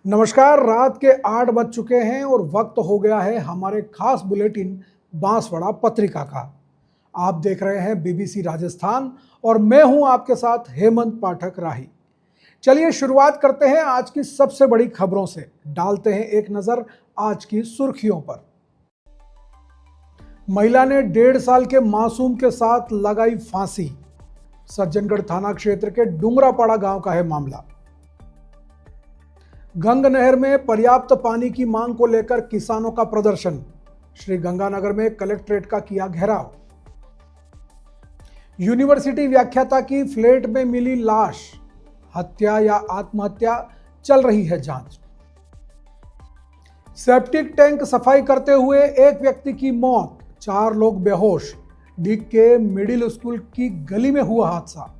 नमस्कार। रात के 8 बज चुके हैं और वक्त हो गया है हमारे खास बुलेटिन बांसवाड़ा पत्रिका का। आप देख रहे हैं बीबीसी राजस्थान और मैं हूं आपके साथ हेमंत पाठक राही। चलिए शुरुआत करते हैं आज की सबसे बड़ी खबरों से। डालते हैं एक नजर आज की सुर्खियों पर। महिला ने 1.5 साल के मासूम के साथ लगाई फांसी। सज्जनगढ़ थाना क्षेत्र के डुंगरापाड़ा गांव का है मामला। गंग नहर में पर्याप्त पानी की मांग को लेकर किसानों का प्रदर्शन। श्री गंगानगर में कलेक्ट्रेट का किया घेराव। यूनिवर्सिटी व्याख्याता की फ्लैट में मिली लाश। हत्या या आत्महत्या, चल रही है जांच। सेप्टिक टैंक सफाई करते हुए एक व्यक्ति की मौत, 4 लोग बेहोश। डीग के मिडिल स्कूल की गली में हुआ हादसा।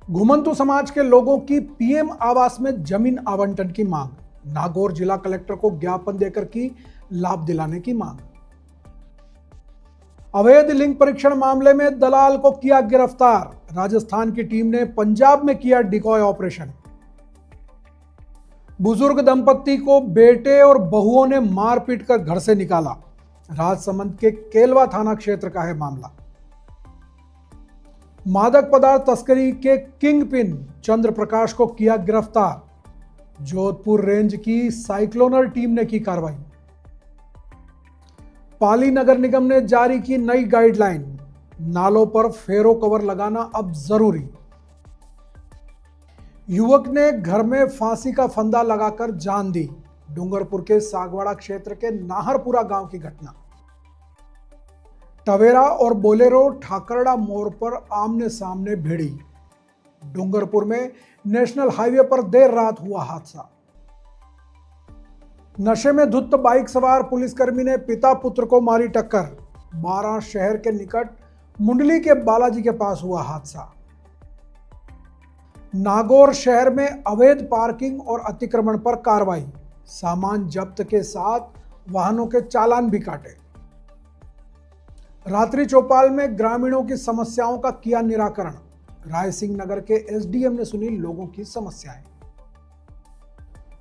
घुमंतु समाज के लोगों की पीएम आवास में जमीन आवंटन की मांग। नागौर जिला कलेक्टर को ज्ञापन देकर की लाभ दिलाने की मांग। अवैध लिंग परीक्षण मामले में दलाल को किया गिरफ्तार। राजस्थान की टीम ने पंजाब में किया डिकॉय ऑपरेशन। बुजुर्ग दंपत्ति को बेटे और बहुओं ने मार पीट कर घर से निकाला। राजसमंद के केलवा थाना क्षेत्र का है मामला। मादक पदार्थ तस्करी के किंग पिन चंद्र प्रकाश को किया गिरफ्तार। जोधपुर रेंज की साइक्लोनर टीम ने की कार्रवाई। पाली नगर निगम ने जारी की नई गाइडलाइन। नालों पर फेरो कवर लगाना अब जरूरी। युवक ने घर में फांसी का फंदा लगाकर जान दी। डूंगरपुर के सागवाड़ा क्षेत्र के नाहरपुरा गांव की घटना। टवेरा और बोलेरो ठाकरड़ा मोड़ पर आमने सामने भिड़ी। डूंगरपुर में नेशनल हाईवे पर देर रात हुआ हादसा। नशे में धुत बाइक सवार पुलिसकर्मी ने पिता पुत्र को मारी टक्कर। 12 शहर के निकट मुंडली के बालाजी के पास हुआ हादसा। नागौर शहर में अवैध पार्किंग और अतिक्रमण पर कार्रवाई। सामान जब्त के साथ वाहनों के चालान भी काटे। रात्रि चौपाल में ग्रामीणों की समस्याओं का किया निराकरण। रायसिंह नगर के एसडीएम ने सुनी लोगों की समस्याएं।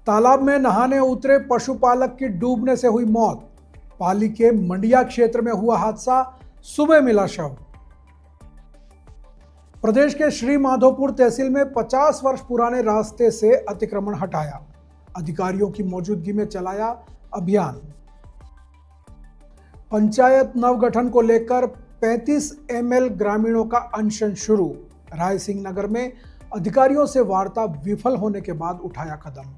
तालाब में नहाने उतरे पशुपालक की डूबने से हुई मौत। पाली के मंडिया क्षेत्र में हुआ हादसा, सुबह मिला शव। प्रदेश के श्री माधोपुर तहसील में 50 वर्ष पुराने रास्ते से अतिक्रमण हटाया। अधिकारियों की मौजूदगी में चलाया अभियान। पंचायत नवगठन को लेकर 35 एमएल ग्रामीणों का अनशन शुरू। रायसिंह नगर में अधिकारियों से वार्ता विफल होने के बाद उठाया कदम।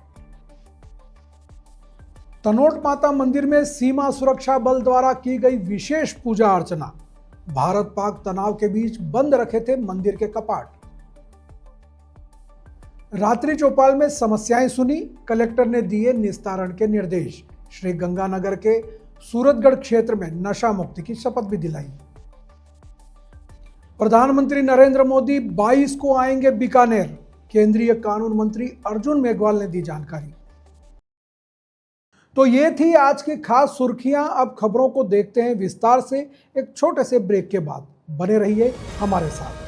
तनोट माता मंदिर में सीमा सुरक्षा बल द्वारा की गई विशेष पूजा अर्चना। भारत पाक तनाव के बीच बंद रखे थे मंदिर के कपाट। रात्रि चौपाल में समस्याएं सुनी, कलेक्टर ने दिए निस्तारण के निर्देश। श्री गंगानगर के सूरतगढ़ क्षेत्र में नशा मुक्ति की शपथ भी दिलाई। प्रधानमंत्री नरेंद्र मोदी 22 को आएंगे बीकानेर। केंद्रीय कानून मंत्री अर्जुन मेघवाल ने दी जानकारी। तो ये थी आज की खास सुर्खियां। अब खबरों को देखते हैं विस्तार से एक छोटे से ब्रेक के बाद। बने रहिए हमारे साथ।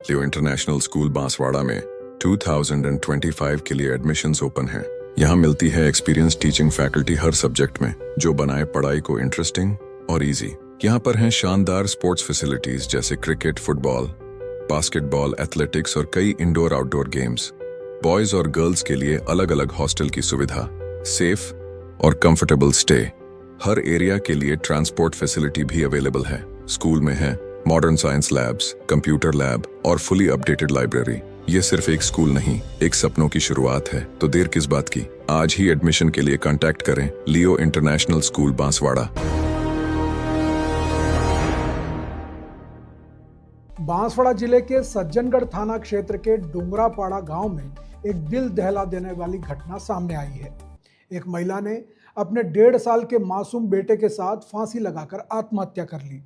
लियो इंटरनेशनल स्कूल बांसवाड़ा में 2025 के लिए एडमिशन्स ओपन हैं। यहाँ मिलती है एक्सपीरियंस टीचिंग फैकल्टी हर सब्जेक्ट में, जो बनाए पढ़ाई को इंटरेस्टिंग और इजी। यहाँ पर हैं शानदार स्पोर्ट्स फैसिलिटीज जैसे क्रिकेट, फुटबॉल, बास्केटबॉल, एथलेटिक्स और कई इंडोर आउटडोर गेम्स। बॉयज और गर्ल्स के लिए अलग अलग हॉस्टल की सुविधा, सेफ और कंफर्टेबल स्टे। हर एरिया के लिए ट्रांसपोर्ट फैसिलिटी भी अवेलेबल है। स्कूल में है modern science labs, computer lab और फुली अपडेटेड लाइब्रेरी। ये सिर्फ एक स्कूल नहीं, एक सपनों की शुरुआत है। तो देर किस बात की, आज ही एडमिशन के लिए कांटेक्ट करें लियो इंटरनेशनल स्कूल बांसवाड़ा। बांसवाड़ा जिले के सज्जनगढ़ थाना क्षेत्र के डुंगरापाड़ा गांव में एक दिल दहला देने वाली घटना सामने आई है। एक महिला ने अपने 1.5 साल के मासूम बेटे के साथ फांसी लगाकर आत्महत्या कर ली।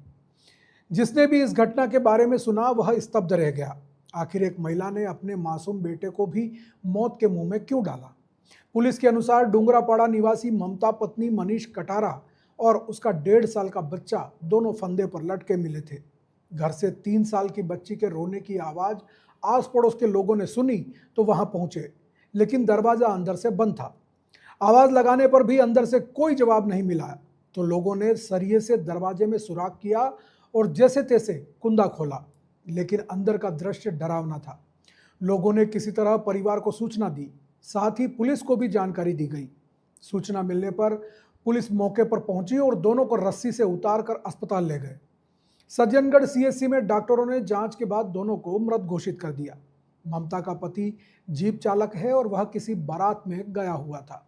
जिसने भी इस घटना के बारे में सुना वह स्तब्ध रह गया। आखिर एक महिला ने अपने मासूम बेटे को भी मौत के मुंह में क्यों डाला? पुलिस के अनुसार डुंगरापाड़ा निवासी ममता पत्नी मनीष कटारा और उसका 1.5 साल का बच्चा दोनों फंदे पर लटके मिले थे। घर से 3 साल की बच्ची के रोने की आवाज़ आस पड़ोस के लोगों ने सुनी तो वहां पहुंचे, लेकिन दरवाज़ा अंदर से बंद था। आवाज़ लगाने पर भी अंदर से कोई जवाब नहीं मिला तो लोगों ने सरिये से दरवाजे में सुराख किया और जैसे तैसे कुंदा खोला, लेकिन अंदर का दृश्य डरावना था। लोगों ने किसी तरह परिवार को सूचना दी, साथ ही पुलिस को भी जानकारी दी गई। सूचना मिलने पर पुलिस मौके पर पहुंची और दोनों को रस्सी से उतारकर अस्पताल ले गए। सज्जनगढ़ सीएचसी में डॉक्टरों ने जांच के बाद दोनों को मृत घोषित कर दिया। ममता का पति जीप चालक है और वह किसी बारात में गया हुआ था।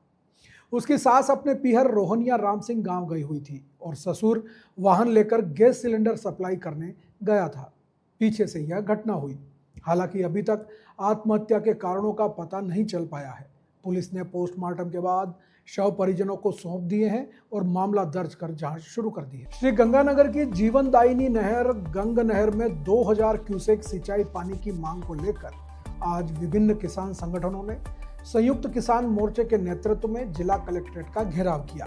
उसकी सास अपने पीहर रोहनिया राम सिंह गांव गई हुई थी और ससुर वाहन लेकर गैस सिलेंडर सप्लाई करने गया था। पीछे से यह घटना हुई। हालांकि अभी तक आत्महत्या के कारणों का पता नहीं चल पाया है। पुलिस ने पोस्टमार्टम के बाद शव परिजनों को सौंप दिए हैं और मामला दर्ज कर जांच शुरू कर दी है। श्री गंगानगर की जीवनदायिनी नहर गंग नहर में 2000 क्यूसेक सिंचाई पानी की मांग को लेकर आज विभिन्न किसान संगठनों ने संयुक्त किसान मोर्चे के नेतृत्व में जिला कलेक्ट्रेट का घेराव किया।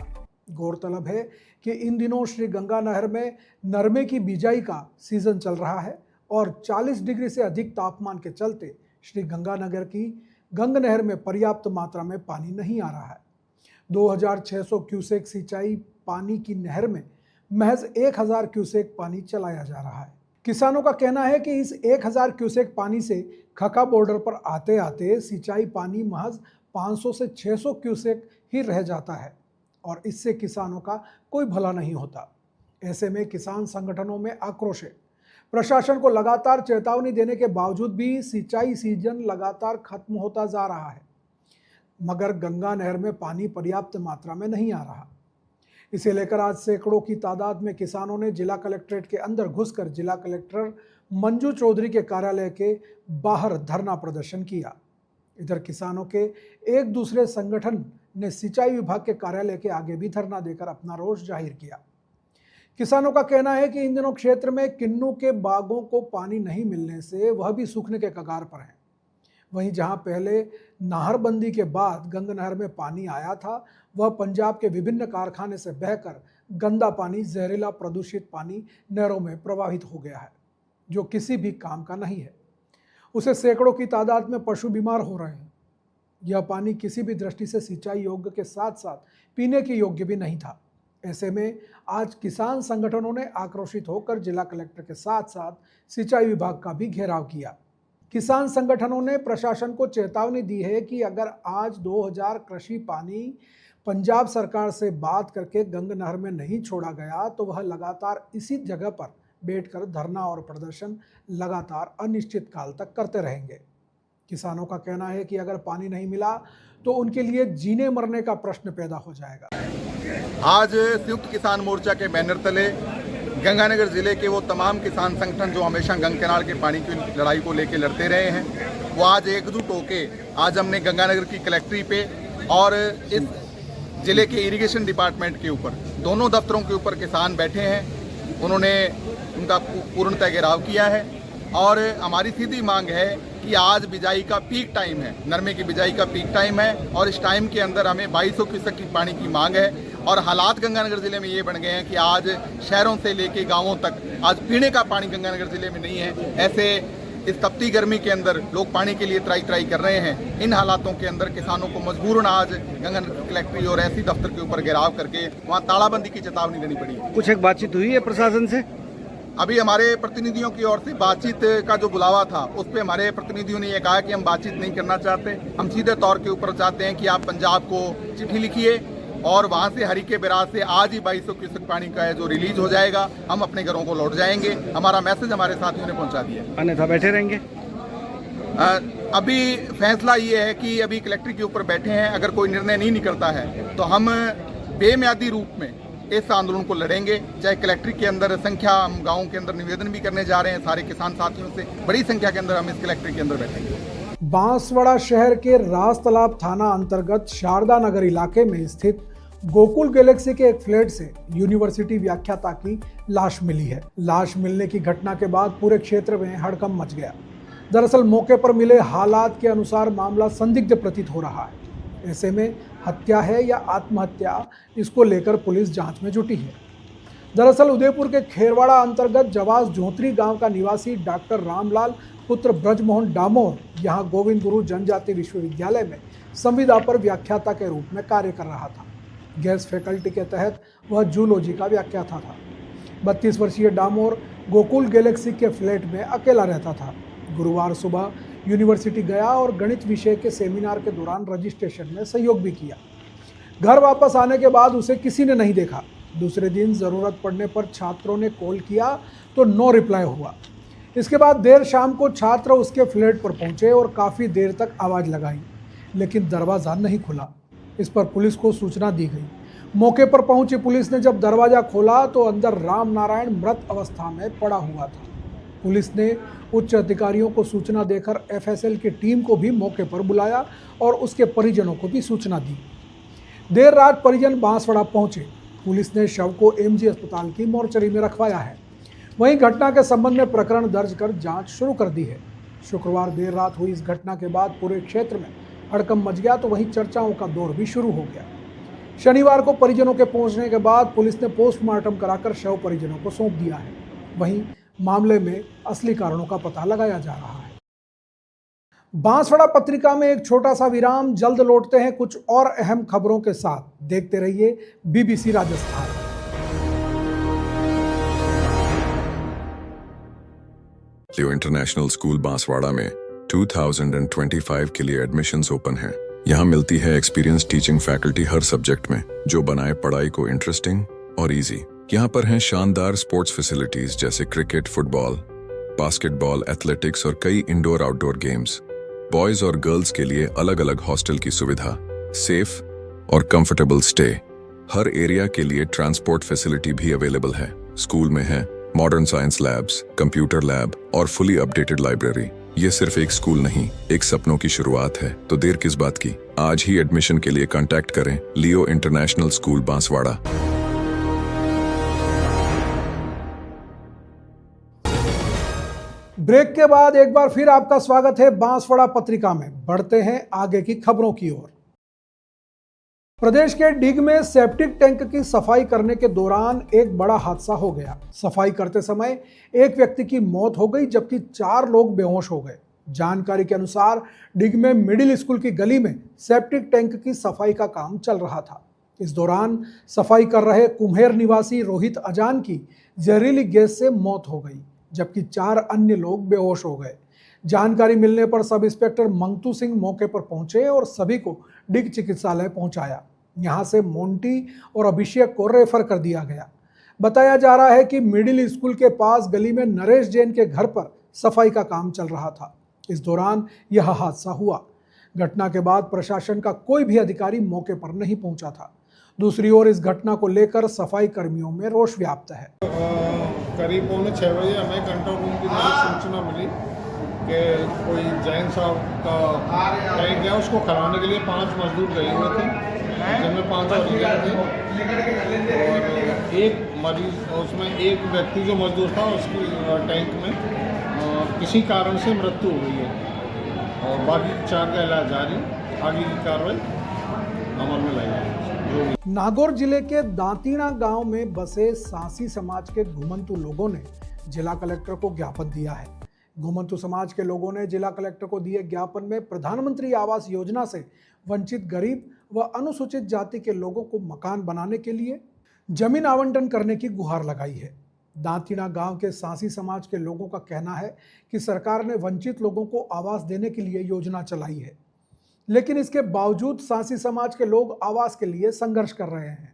गौरतलब है कि इन दिनों श्री गंगा नहर में नरमे की बिजाई का सीजन चल रहा है और 40 डिग्री से अधिक तापमान के चलते श्री गंगानगर की गंग नहर में पर्याप्त मात्रा में पानी नहीं आ रहा है। 2600 क्यूसेक सिंचाई पानी की नहर में महज 1000 क्यूसेक पानी चलाया जा रहा है। किसानों का कहना है कि इस 1000 क्यूसेक पानी से खका बॉर्डर पर आते आते सिंचाई पानी महज 500 से 600 क्यूसेक ही रह जाता है और इससे किसानों का कोई भला नहीं होता। ऐसे में किसान संगठनों में आक्रोश है। प्रशासन को लगातार चेतावनी देने के बावजूद भी सिंचाई सीजन लगातार खत्म होता जा रहा है, मगर गंगा नहर में पानी पर्याप्त मात्रा में नहीं आ रहा। इसे लेकर आज सैकड़ों की तादाद में किसानों ने जिला कलेक्ट्रेट के अंदर घुसकर जिला कलेक्टर मंजू चौधरी के कार्यालय के बाहर धरना प्रदर्शन किया। इधर किसानों के एक दूसरे संगठन ने सिंचाई विभाग के कार्यालय के आगे भी धरना देकर अपना रोष जाहिर किया। किसानों का कहना है कि इन दिनों क्षेत्र में किन्नू के बागों को पानी नहीं मिलने से वह भी सूखने के कगार पर हैं। वहीं जहां पहले नाहरबंदी के बाद गंग नहर में पानी आया था, वह पंजाब के विभिन्न कारखाने से बहकर गंदा पानी, जहरीला प्रदूषित पानी नहरों में प्रवाहित हो गया है, जो किसी भी काम का नहीं है। उसे सैकड़ों की तादाद में पशु बीमार हो रहे हैं। यह पानी किसी भी दृष्टि से सिंचाई योग्य के साथ साथ पीने के योग्य भी नहीं था। ऐसे में आज किसान संगठनों ने आक्रोशित होकर जिला कलेक्टर के साथ साथ सिंचाई विभाग का भी घेराव किया। किसान संगठनों ने प्रशासन को चेतावनी दी है कि अगर आज 2000 कृषि पानी पंजाब सरकार से बात करके गंग नहर में नहीं छोड़ा गया तो वह लगातार इसी जगह पर बैठकर धरना और प्रदर्शन लगातार अनिश्चित काल तक करते रहेंगे। किसानों का कहना है कि अगर पानी नहीं मिला तो उनके लिए जीने मरने का प्रश्न पैदा हो जाएगा। आज संयुक्त किसान मोर्चा के बैनर तले गंगानगर जिले के वो तमाम किसान संगठन जो हमेशा गंग कैनाल के पानी की लड़ाई को लेकर लड़ते रहे हैं, वो आज एकजुट होके आज हमने गंगानगर की कलेक्ट्री पे और इस जिले के इरिगेशन डिपार्टमेंट के ऊपर दोनों दफ्तरों के ऊपर किसान बैठे हैं। उन्होंने उनका पूर्णतः घेराव किया है और हमारी सीधी मांग है कि आज बिजाई का पीक टाइम है, नरमे की बिजाई का पीक टाइम है और इस टाइम के अंदर हमें 2200 क्यूसेक की पानी की मांग है। और हालात गंगानगर जिले में ये बन गए हैं कि आज शहरों से लेके गांवों तक आज पीने का पानी गंगानगर जिले में नहीं है। ऐसे इस तपती गर्मी के अंदर लोग पानी के लिए ट्राई कर रहे हैं। इन हालातों के अंदर किसानों को मजबूरन आज गंगानगर कलेक्ट्री और ऐसी दफ्तर के ऊपर घेराव करके वहाँ तालाबंदी की चेतावनी देनी पड़ी। कुछ एक बातचीत हुई है प्रशासन से? अभी हमारे प्रतिनिधियों की ओर से बातचीत का जो बुलावा था उस पर हमारे प्रतिनिधियों ने ये कहा कि हम बातचीत नहीं करना चाहते, हम सीधे तौर के ऊपर चाहते हैं कि आप पंजाब को चिट्ठी लिखिए और वहाँ से हरीके बैराज से आज ही 2200 क्यूसेक पानी का है जो रिलीज हो जाएगा, हम अपने घरों को लौट जाएंगे। हमारा मैसेज हमारे साथियों ने पहुँचा दिया। अन्यथा बैठे रहेंगे। अभी फैसला ये है कि अभी कलेक्ट्री के ऊपर बैठे हैं, अगर कोई निर्णय नहीं निकलता है तो हम बेमियादी रूप में इस आंदोलन को लड़ेंगे। चाहे कलेक्ट्री के अंदर संख्या, हम गाँव के अंदर निवेदन भी करने जा रहे हैं सारे किसान साथियों से, बड़ी संख्या के अंदर हम इस कलेक्ट्री के अंदर बैठेंगे। बांसवाड़ा शहर के रास तालाब थाना अंतर्गत शारदा नगर इलाके में स्थित गोकुल गैलेक्सी के एक फ्लैट से यूनिवर्सिटी व्याख्याता की लाश मिली है। लाश मिलने की घटना के बाद पूरे क्षेत्र में हड़कंप मच गया। दरअसल मौके पर मिले हालात के अनुसार मामला संदिग्ध प्रतीत हो रहा है। ऐसे में हत्या है या आत्महत्या, इसको लेकर पुलिस जांच में जुटी है। दरअसल उदयपुर के खेरवाड़ा अंतर्गत जवास जोंतरी गांव का निवासी डॉक्टर रामलाल पुत्र ब्रजमोहन डामोर यहां गोविंद गुरु जनजाति विश्वविद्यालय में संविदा पर व्याख्याता के रूप में कार्य कर रहा था। गेस्ट फैकल्टी के तहत वह जूलॉजी का व्याख्याता था। 32 वर्षीय डामोर गोकुल गैलेक्सी के फ्लैट में अकेला रहता था। गुरुवार सुबह यूनिवर्सिटी गया और गणित विषय के सेमिनार के दौरान रजिस्ट्रेशन में सहयोग भी किया। घर वापस आने के बाद उसे किसी ने नहीं देखा। दूसरे दिन ज़रूरत पड़ने पर छात्रों ने कॉल किया तो नो रिप्लाई हुआ। इसके बाद देर शाम को छात्र उसके फ्लैट पर पहुंचे और काफ़ी देर तक आवाज़ लगाई, लेकिन दरवाज़ा नहीं खुला। इस पर पुलिस को सूचना दी गई। मौके पर पहुंची पुलिस ने जब दरवाज़ा खोला तो अंदर राम नारायण मृत अवस्था में पड़ा हुआ था। पुलिस ने उच्च अधिकारियों को सूचना देकर एफएसएल की टीम को भी मौके पर बुलाया और उसके परिजनों को भी सूचना दी। देर रात परिजन बांसवाड़ा पहुंचे। पुलिस ने शव को एमजी अस्पताल की मोर्चरी में रखवाया है। वहीं घटना के संबंध में प्रकरण दर्ज कर जांच शुरू कर दी है। शुक्रवार देर रात हुई इस घटना के बाद पूरे क्षेत्र में हड़कंप मच गया तो वहीं चर्चाओं का दौर भी शुरू हो गया। शनिवार को परिजनों के पहुंचने के बाद पुलिस ने पोस्टमार्टम कराकर शव परिजनों को सौंप दिया है। वहीं मामले में असली कारणों का पता लगाया जा रहा है। बांसवाड़ा पत्रिका में एक छोटा सा विराम, जल्द लौटते हैं कुछ और अहम खबरों के साथ। देखते रहिए बीबीसी राजस्थान। लियो इंटरनेशनल स्कूल बांसवाड़ा में 2025 के लिए एडमिशन्स ओपन हैं। यहाँ मिलती है एक्सपीरियंस टीचिंग फैकल्टी हर सब्जेक्ट में, जो बनाए पढ़ाई को इंटरेस्टिंग और इजी। यहाँ पर हैं शानदार स्पोर्ट्स फैसिलिटीज जैसे क्रिकेट, फुटबॉल, बास्केटबॉल, एथलेटिक्स और कई इंडोर आउटडोर गेम्स। बॉयज और गर्ल्स के लिए अलग अलग हॉस्टल की सुविधा, सेफ और कंफर्टेबल स्टे। हर एरिया के लिए ट्रांसपोर्ट फैसिलिटी भी अवेलेबल है। स्कूल में है modern science labs, computer lab और फुली अपडेटेड लाइब्रेरी। ये सिर्फ एक स्कूल नहीं, एक सपनों की शुरुआत है। तो देर किस बात की, आज ही एडमिशन के लिए कांटेक्ट करें लियो इंटरनेशनल स्कूल बांसवाड़ा। ब्रेक के बाद एक बार फिर आपका स्वागत है बांसवाड़ा पत्रिका में। बढ़ते हैं आगे की खबरों की ओर। प्रदेश के डिग में सेप्टिक टैंक की सफाई करने के दौरान एक बड़ा हादसा हो गया। सफाई करते समय एक व्यक्ति की मौत हो गई जबकि 4 लोग बेहोश हो गए। जानकारी के अनुसार डिग में मिडिल स्कूल की गली में सेप्टिक टैंक की सफाई का काम चल रहा था। इस दौरान सफाई कर रहे कुम्हेर निवासी रोहित अजान की जहरीली गैस से मौत हो गई, जबकि 4 अन्य लोग बेहोश हो गए। जानकारी मिलने पर सब इंस्पेक्टर मंगतू सिंह मौके पर पहुंचे और सभी को डिग चिकित्सालय पहुंचाया। यहां से मोंटी और अभिषेक को रेफर कर दिया गया। बताया जा रहा है कि मिडिल स्कूल के पास गली में नरेश जैन के घर पर सफाई का काम चल रहा था। इस दौरान यह हादसा हुआ। घटना के बाद प्रशासन का कोई भी अधिकारी मौके पर नहीं पहुंचा था। दूसरी ओर इस घटना को लेकर सफाई कर्मियों में रोष व्याप्त है। करीब 5:45 बजे हमें कंट्रोल रूम की तरफ सूचना मिली कि कोई जैन साहब का टैंक गया, उसको खराने के लिए 5 मजदूर गए हुए थे, जिनमें 5 मरीज थे और एक मरीज, उसमें एक व्यक्ति जो मजदूर था उसकी टैंक में किसी कारण से मृत्यु हो गई है और बाकी 4 का इलाज जारी। आगे की कार्रवाई अमल में लाई जाएगी। नागौर जिले के दांतीना गांव में बसे सांसी समाज के घुमंतु लोगों ने जिला कलेक्टर को ज्ञापन दिया है। घुमंतु समाज के लोगों ने जिला कलेक्टर को दिए ज्ञापन में प्रधानमंत्री आवास योजना से वंचित गरीब व अनुसूचित जाति के लोगों को मकान बनाने के लिए जमीन आवंटन करने की गुहार लगाई है। दांतीना गांव के सांसी समाज के लोगों का कहना है कि सरकार ने वंचित लोगों को आवास देने के लिए योजना चलाई है, लेकिन इसके बावजूद सांसी समाज के लोग आवास के लिए संघर्ष कर रहे हैं।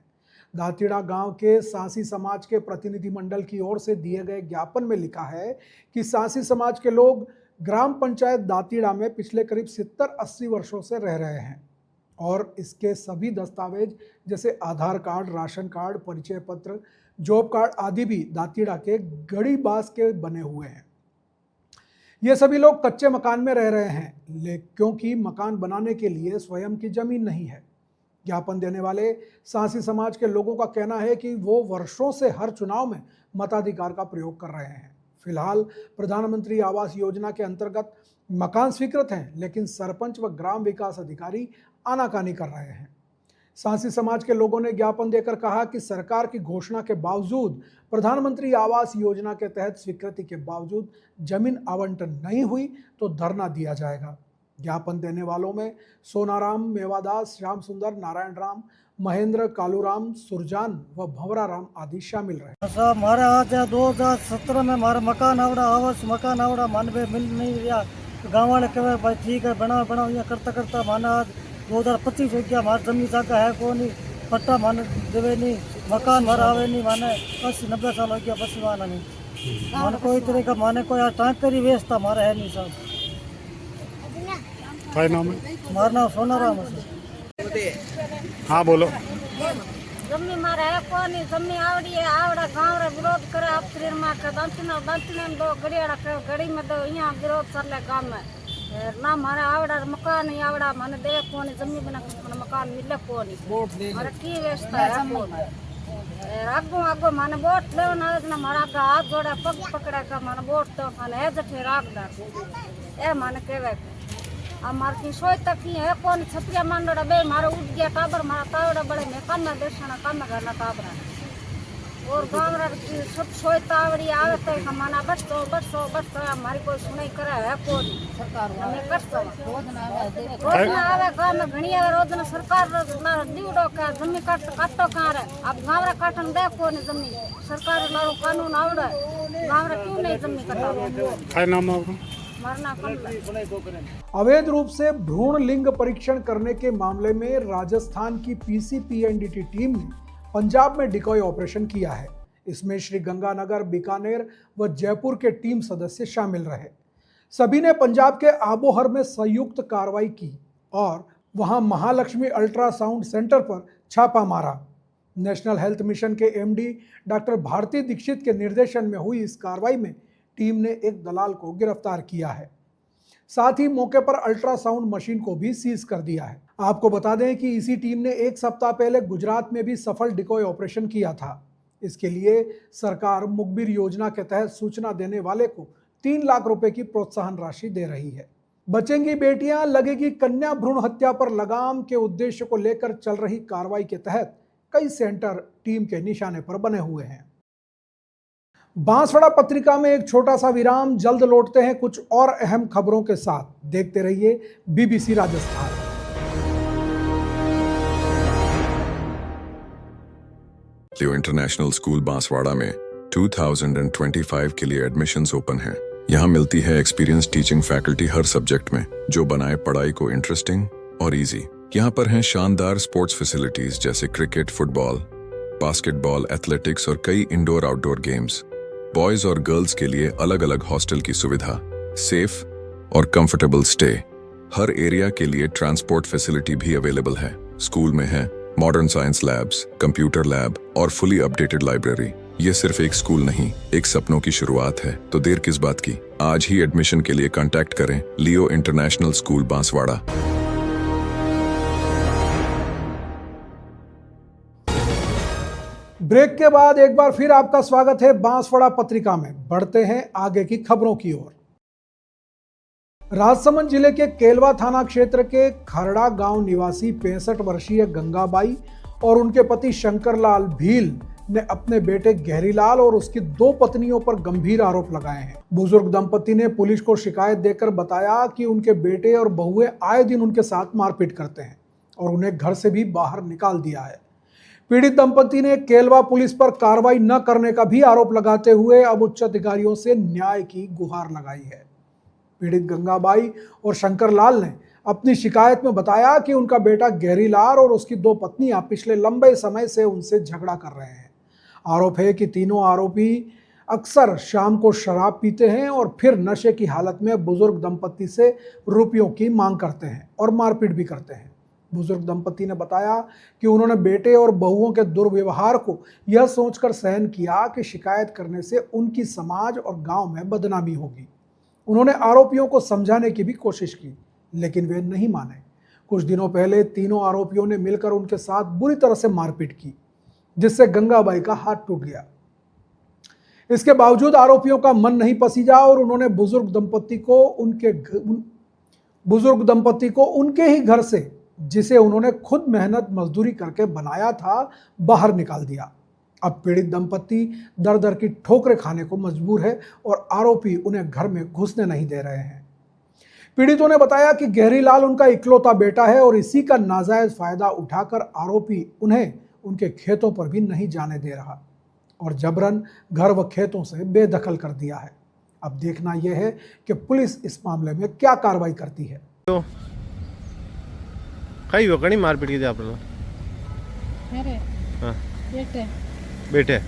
दांतीड़ा गांव के सांसी समाज के प्रतिनिधिमंडल की ओर से दिए गए ज्ञापन में लिखा है कि सांसी समाज के लोग ग्राम पंचायत दांतीड़ा में पिछले करीब 70-80 वर्षों से रह रहे हैं और इसके सभी दस्तावेज जैसे आधार कार्ड, राशन कार्ड, परिचय पत्र, जॉब कार्ड आदि भी दांतीड़ा के गड़ी बास के बने हुए हैं। ये सभी लोग कच्चे मकान में रह रहे हैं क्योंकि मकान बनाने के लिए स्वयं की जमीन नहीं है। ज्ञापन देने वाले सांसी समाज के लोगों का कहना है कि वो वर्षों से हर चुनाव में मताधिकार का प्रयोग कर रहे हैं। फिलहाल प्रधानमंत्री आवास योजना के अंतर्गत मकान स्वीकृत हैं, लेकिन सरपंच व ग्राम विकास अधिकारी आनाकानी कर रहे हैं। सांसी समाज के लोगों ने ज्ञापन देकर कहा कि सरकार की घोषणा के बावजूद, प्रधानमंत्री आवास योजना के तहत स्वीकृति के बावजूद जमीन आवंटन नहीं हुई तो धरना दिया जाएगा। ज्ञापन देने वालों में सोनाराम, मेवादास, श्याम सुंदर, नारायण राम, महेंद्र, कालूराम, सुरजान व भंवरा राम आदि शामिल रहे। साहब हमारा आज 2017 में हमारा मकान आवड़ा, आवास मकान आवड़ा, मन में मिल नहीं रहा। गाँव वाले कहे भाई ठीक है बनाओ बनाओ, ये करता करता माना आज 2025 हो गया। हमारी जमीन जगह है को नहीं, पट्टा माने देवे नहीं, मकान हमारा आवे नहीं, माने 80-90 साल हो गया बस माना नहीं। माने कोई तरह का माने कोई टाइम ही व्यवस्था हमारा है नहीं साहब। क्या नाम है? हमारा नाम सोनाराम है। हाँ बोलो। जमी मारा है कोनी, जमी आवड़ी है, आवड़ा गांव रे विरोध करे अफसर में के दंतन दो गड़ियाड़ा के गड़ी में दो यहां विरोध चले गांव में। ना मारा आवड़ा मकान ही आवड़ा माने दे कोनी, जमी बिना मकान मिले कोनी। मारा की व्यवस्था है कोनी। आगो आगो माने वोट ले ना मारा का हाथ जोड़ा पग पकड़ा का माने वोट तो माने है जठे रागदार ए माने केवे हमार की सोच तक ही है कौन छतिया मांडोड़ा बे मारा उठ गया टाबर मारा तावड़ा बड़े में काना देशना काम करना टाबरा और गांव रा की सब सोच तावड़ी आवे तो माना बस तो हमारी कोई सुनाई करे है कौन सरकार हमें कष्ट रोज ना आवे गांव में घणी आवे रोज ना सरकार ना दीवड़ो का जमीन काटो कहां रे अब गांव रा काटन दे कौन जमीन सरकार लारो कानून आवड़े गांव रा क्यों नहीं जमीन काटो। क्या नाम है आपका? अवैध रूप से भ्रूण लिंग परीक्षण करने के मामले में राजस्थान की पीसीपीएनडीटी टीम ने पंजाब में डिकॉय ऑपरेशन किया है। इसमें श्री गंगानगर, बीकानेर व जयपुर के टीम सदस्य शामिल रहे। सभी ने पंजाब के आबोहर में संयुक्त कार्रवाई की और वहां महालक्ष्मी अल्ट्रासाउंड सेंटर पर छापा मारा। नेशनल हेल्थ मिशन के एमडी डॉक्टर भारती दीक्षित के निर्देशन में हुई इस कार्रवाई में टीम ने एक दलाल को गिरफ्तार किया है। साथ ही मौके पर अल्ट्रासाउंड मशीन को भी सीज कर दिया है। आपको बता दें कि इसी टीम ने एक सप्ताह पहले गुजरात में भी सफल डिकॉय ऑपरेशन किया था। इसके लिए सरकार मुखबिर योजना के तहत सूचना देने वाले को 3 लाख रुपए की प्रोत्साहन राशि दे रही है। बचेंगी बेटियां, लगेगी कन्या भ्रूण हत्या पर लगाम के उद्देश्य को लेकर चल रही कार्रवाई के तहत कई सेंटर टीम के निशाने पर बने हुए हैं। बांसवाड़ा पत्रिका में एक छोटा सा विराम, जल्द लौटते हैं कुछ और अहम खबरों के साथ। देखते रहिए बीबीसी राजस्थान। लियो इंटरनेशनल स्कूल बांसवाड़ा में 2025 के लिए एडमिशन्स ओपन हैं। यहाँ मिलती है एक्सपीरियंस टीचिंग फैकल्टी हर सब्जेक्ट में, जो बनाए पढ़ाई को इंटरेस्टिंग और इजी। यहाँ पर हैं शानदार स्पोर्ट्स फैसिलिटीज जैसे क्रिकेट, फुटबॉल, बास्केटबॉल, एथलेटिक्स और कई इंडोर आउटडोर गेम्स। बॉयज और गर्ल्स के लिए अलग अलग हॉस्टल की सुविधा, सेफ और कंफर्टेबल स्टे। हर एरिया के लिए ट्रांसपोर्ट फैसिलिटी भी अवेलेबल है। स्कूल में है modern science labs, computer lab और फुली अपडेटेड लाइब्रेरी। ये सिर्फ एक स्कूल नहीं, एक सपनों की शुरुआत है। तो देर किस बात की, आज ही एडमिशन के लिए कांटेक्ट करें लियो इंटरनेशनल स्कूल बांसवाड़ा। ब्रेक के बाद एक बार फिर आपका स्वागत है बांसवाड़ा पत्रिका में। बढ़ते हैं आगे की खबरों की ओर। राजसमंद जिले के केलवा थाना क्षेत्र के खरड़ा गांव निवासी 65 वर्षीय गंगाबाई और उनके पति शंकरलाल भील ने अपने बेटे गहरीलाल और उसकी 2 पत्नियों पर गंभीर आरोप लगाए हैं। बुजुर्ग दंपति ने पुलिस को शिकायत देकर बताया कि उनके बेटे और बहुएं आए दिन उनके साथ मारपीट करते हैं और उन्हें घर से भी बाहर निकाल दिया है। पीड़ित दंपति ने केलवा पुलिस पर कार्रवाई न करने का भी आरोप लगाते हुए अब उच्च अधिकारियों से न्याय की गुहार लगाई है। पीड़ित गंगाबाई और शंकरलाल ने अपनी शिकायत में बताया कि उनका बेटा गहरीलाल और उसकी 2 पत्नियां पिछले लंबे समय से उनसे झगड़ा कर रहे हैं। आरोप है कि तीनों आरोपी अक्सर शाम को शराब पीते हैं और फिर नशे की हालत में बुजुर्ग दंपति से रुपयों की मांग करते हैं और मारपीट भी करते हैं। बुजुर्ग दंपति ने बताया कि उन्होंने बेटे और बहुओं के दुर्व्यवहार को यह सोचकर सहन किया कि शिकायत करने से उनकी समाज और गांव में बदनामी होगी। उन्होंने आरोपियों को समझाने की भी कोशिश की, लेकिन वे नहीं माने। कुछ दिनों पहले तीनों आरोपियों ने मिलकर उनके साथ बुरी तरह से मारपीट की, जिससे गंगाबाई का हाथ टूट गया। इसके बावजूद आरोपियों का मन नहीं पसीजा और उन्होंने बुजुर्ग दंपति को उनके ही घर से जिसे उन्होंने खुद मेहनत मजदूरी करके बनाया था, बाहर निकाल दिया। अब पीड़ित दंपत्ति दर दर की ठोकरें खाने को मजबूर है और आरोपी उन्हें घर में घुसने नहीं दे रहे हैं। पीड़ितों ने बताया कि गहरी लाल उनका इकलौता बेटा है और इसी का नाजायज फायदा उठाकर आरोपी उन्हें उनके खेतों पर भी नहीं जाने दे रहा और जबरन घर व खेतों से बेदखल कर दिया है। अब देखना यह है कि पुलिस इस मामले में क्या कार्रवाई करती है। तो कई हो कणी मारपीट की थी आपने? मेरे हाँ बेटे बेटे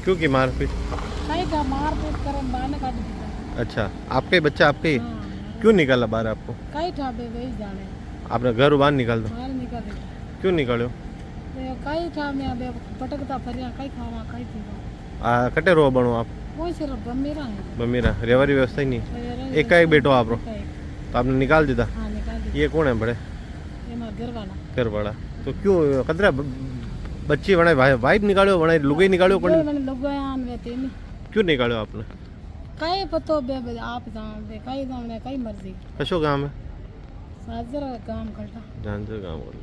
क्यों की मारपीट? कई का मारपीट करे बाने काट दिया। अच्छा, आपका ही बच्चा आपके ही? हाँ, क्यों निकाला बाहर आपको? कई ठाबे वही जाने आपने घर बाहर निकाल दो? बाहर निकाल दिया। क्यों निकालो? तो कई ठा में अबे पटकता फरिया कई खावा कई पीवा कटे रो बनो आप? कोई सिर्फ बमेरा है। बमीरा रेवारी व्यवस्था ही नहीं? एक का एक बेटो आप रो तो आपने निकाल दिया? हाँ निकाल दिया। ये कौन है बड़े? ये मार घर वाला। घर वाला तो क्यों कतरा बच्ची बने वाइफ निकालो बने लुगाई निकालो कौन? मैंने लुगायान वे तेनी क्यों निकालो आपने? कई पतो बे आप जान दे कई जान दे कई मर्जी कशो गाँव है? साजर काम करता जान से गाँव बोल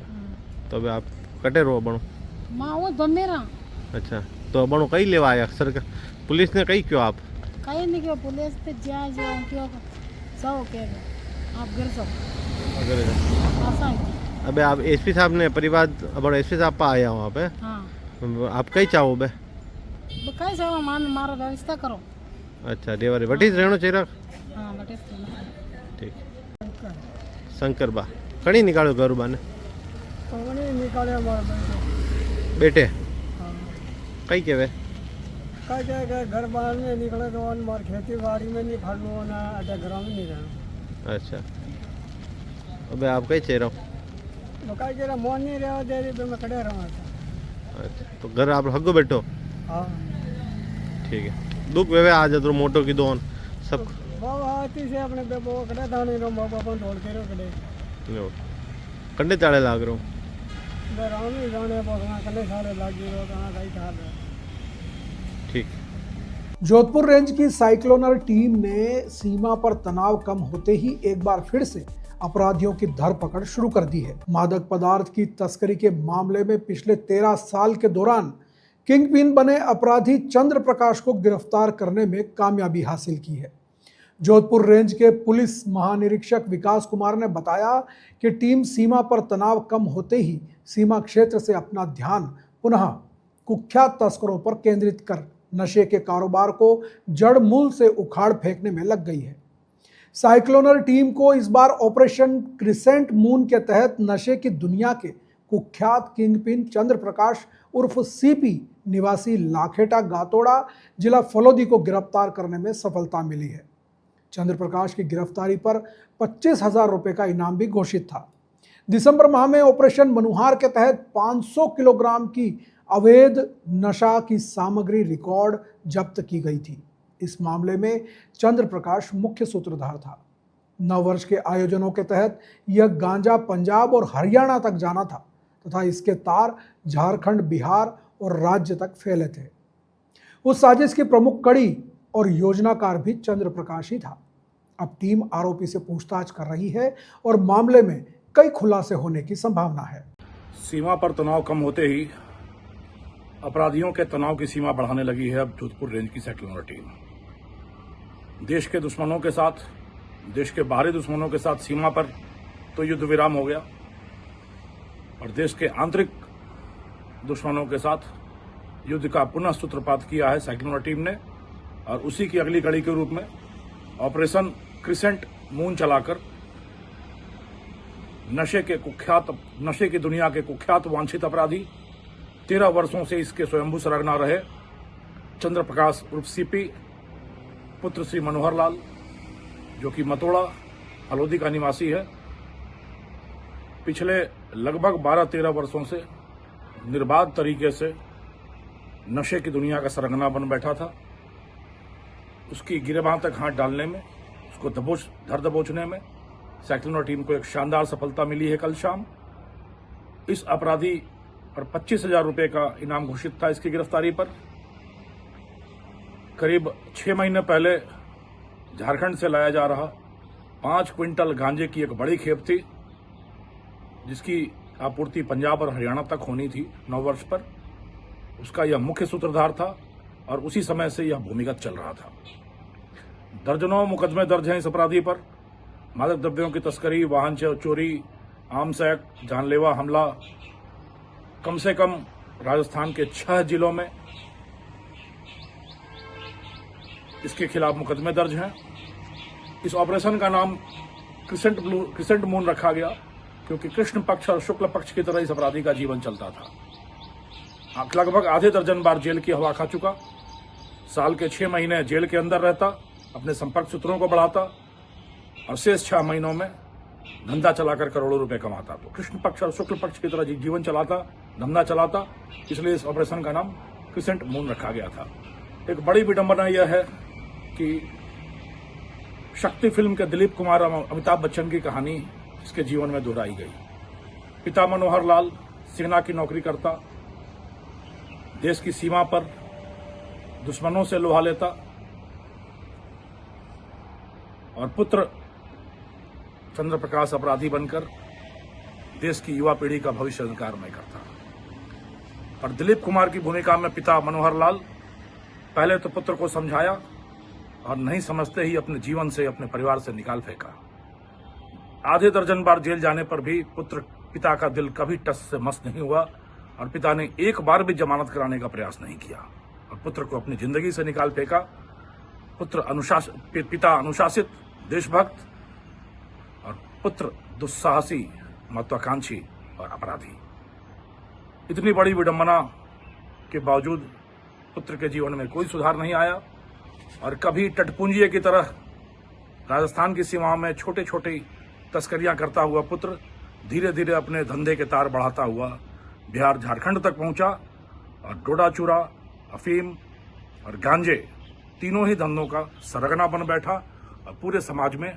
तो अभी आप कटे रो बनो? माँ वो बमेरा। अच्छा, तो बनो कई लेवा आया सरकार पुलिस ने कई क्यों आप? कई नहीं क्यों पुलिस ते जा क्यों सब के आप घर सब अगर आसान। अबे आप एसपी साहब ने परिवार अब एसपी साहब पर आया हूँ आप हाँ आप कई चाहो बे? कई सब मान मारा व्यवस्था करो। अच्छा देवारी वटी रहना चाहिए? हाँ बटे ठीक। शंकर बा कड़ी निकालो घर बाने? निकाले हमारे बेटे कई के वे? कई घर बाहर में निकले तो मार खेती बाड़ी में नहीं फड़नो ना अटे घर में नहीं रहना। अच्छा, अबे आप कई चेहरा हो? कई कह रहा मोन नहीं रहा दे रही तो मैं खड़े रहा था। अच्छा, तो घर आप हगो बैठो? हाँ ठीक है। दुख वेवे आ जाते मोटो की दोन सब बाबा आती से अपने बेबो खड़े दाने रो बाबा अपन ढोल के रो खड़े कंडे ताड़े लाग रहो राम ही जाने बोलना कंडे सारे लागी रो कहां कई था। ठीक। जोधपुर रेंज की साइक्लोनर टीम ने सीमा पर तनाव कम होते ही एक बार फिर से अपराधियों की धरपकड़ शुरू कर दी है। मादक पदार्थ की तस्करी के मामले में पिछले 13 साल के दौरान किंगपिन बने अपराधी चंद्र प्रकाश को गिरफ्तार करने में कामयाबी हासिल की है। जोधपुर रेंज के पुलिस महानिरीक्षक विकास कुमार ने बताया कि टीम सीमा पर तनाव कम होते ही सीमा क्षेत्र से अपना ध्यान पुनः कुख्यात तस्करों पर केंद्रित कर नशे के कारोबार को जड़ मूल से उखाड़ फेंकने में लग गई है। साइक्लोनर टीम को इस बार ऑपरेशन क्रिसेंट मून के तहत नशे की दुनिया के कुख्यात किंगपिन चंद्र प्रकाश उर्फ सीपी निवासी लाखेटा गातोड़ा जिला फलोदी को गिरफ्तार करने में सफलता मिली है। चंद्र प्रकाश की गिरफ्तारी पर 25,000 रुपए का इनाम भी घोषित था। दिसंबर माह में ऑपरेशन मनुहार के तहत 500 किलोग्राम की अवैध नशा की सामग्री रिकॉर्ड जब्त की गई थी। इस मामले में चंद्र प्रकाश मुख्य सूत्रधार था। 9 वर्ष के आयोजनों के तहत यह गांजा पंजाब और हरियाणा तक जाना था तथा इसके तार झारखंड, बिहार और राज्य तक फैले थे। उस साजिश की प्रमुख कड़ी और योजनाकार भी चंद्र प्रकाश ही था। अब टीम आरोपी से पूछताछ कर रही है और मामले में कई खुलासे होने की संभावना है। सीमा पर तनाव कम होते ही अपराधियों के तनाव की सीमा बढ़ाने लगी है अब जोधपुर रेंज की साइक्लोनर टीम। देश के दुश्मनों के साथ, देश के बाहरी दुश्मनों के साथ सीमा पर तो युद्ध विराम हो गया और देश के आंतरिक दुश्मनों के साथ युद्ध का पुनः सूत्रपात किया है साइक्लोनर टीम ने और उसी की अगली कड़ी के रूप में ऑपरेशन क्रिसेंट मून चलाकर नशे की दुनिया के कुख्यात वांछित अपराधी 13 वर्षों से इसके स्वयंभू सरगना रहे चंद्र प्रकाश उर्फ सीपी पुत्र श्री मनोहर लाल जो कि मतोड़ा हलोदी का निवासी है, पिछले लगभग 12-13 वर्षों से निर्बाध तरीके से नशे की दुनिया का सरगना बन बैठा था। उसकी गिरबां तक हाथ डालने में, उसको धर दबोचने में साइक्लोनर टीम को एक शानदार सफलता मिली है। कल शाम इस अपराधी पर 25,000 रुपए का इनाम घोषित था। इसकी गिरफ्तारी पर करीब 6 महीने पहले झारखंड से लाया जा रहा 5 क्विंटल गांजे की एक बड़ी खेप थी जिसकी आपूर्ति पंजाब और हरियाणा तक होनी थी 9 वर्ष पर, उसका यह मुख्य सूत्रधार था और उसी समय से यह भूमिगत चल रहा था। दर्जनों मुकदमे दर्ज हैं इस अपराधी पर। मादक द्रव्यों की तस्करी, वाहन चोरी, आर्म्स एक्ट, जानलेवा हमला, कम से कम राजस्थान के 6 जिलों में इसके खिलाफ मुकदमे दर्ज हैं। इस ऑपरेशन का नाम क्रिसेंट मून रखा गया क्योंकि कृष्ण पक्ष और शुक्ल पक्ष की तरह इस अपराधी का जीवन चलता था। लगभग आधे दर्जन बार जेल की हवा खा चुका, साल के 6 महीने जेल के अंदर रहता, अपने संपर्क सूत्रों को बढ़ाता और शेष 6 महीनों में धंधा चलाकर करोड़ों रुपए कमाता। तो कृष्ण पक्ष और शुक्ल पक्ष की तरह जीवन चलाता, धंधा चलाता, इसलिए इस ऑपरेशन का नाम क्रिसेंट मून रखा गया था। एक बड़ी विडंबना यह है कि शक्ति फिल्म के दिलीप कुमार और अमिताभ बच्चन की कहानी इसके जीवन में दोहराई गई। पिता मनोहर लाल सेना की नौकरी करता, देश की सीमा पर दुश्मनों से लोहा लेता और पुत्र चंद्र प्रकाश अपराधी बनकर देश की युवा पीढ़ी का भविष्य अंधकारमय करता। और दिलीप कुमार की भूमिका में पिता मनोहर लाल पहले तो पुत्र को समझाया और नहीं समझते ही अपने जीवन से, अपने परिवार से निकाल फेंका। आधे दर्जन बार जेल जाने पर भी पिता का दिल कभी टस से मस नहीं हुआ और पिता ने एक बार भी जमानत कराने का प्रयास नहीं किया और पुत्र को अपनी जिंदगी से निकाल फेंका। पिता अनुशासित, देशभक्त और पुत्र दुस्साहसी, महत्वाकांक्षी और अपराधी। इतनी बड़ी विडंबना के बावजूद पुत्र के जीवन में कोई सुधार नहीं आया और कभी टटपुंजिये की तरह राजस्थान की सीमाओं में छोटे छोटे तस्करियां करता हुआ पुत्र धीरे धीरे अपने धंधे के तार बढ़ाता हुआ बिहार, झारखंड तक पहुंचा और डोडा चूरा, अफीम और गांजे तीनों ही धंधों का सरगना बन बैठा और पूरे समाज में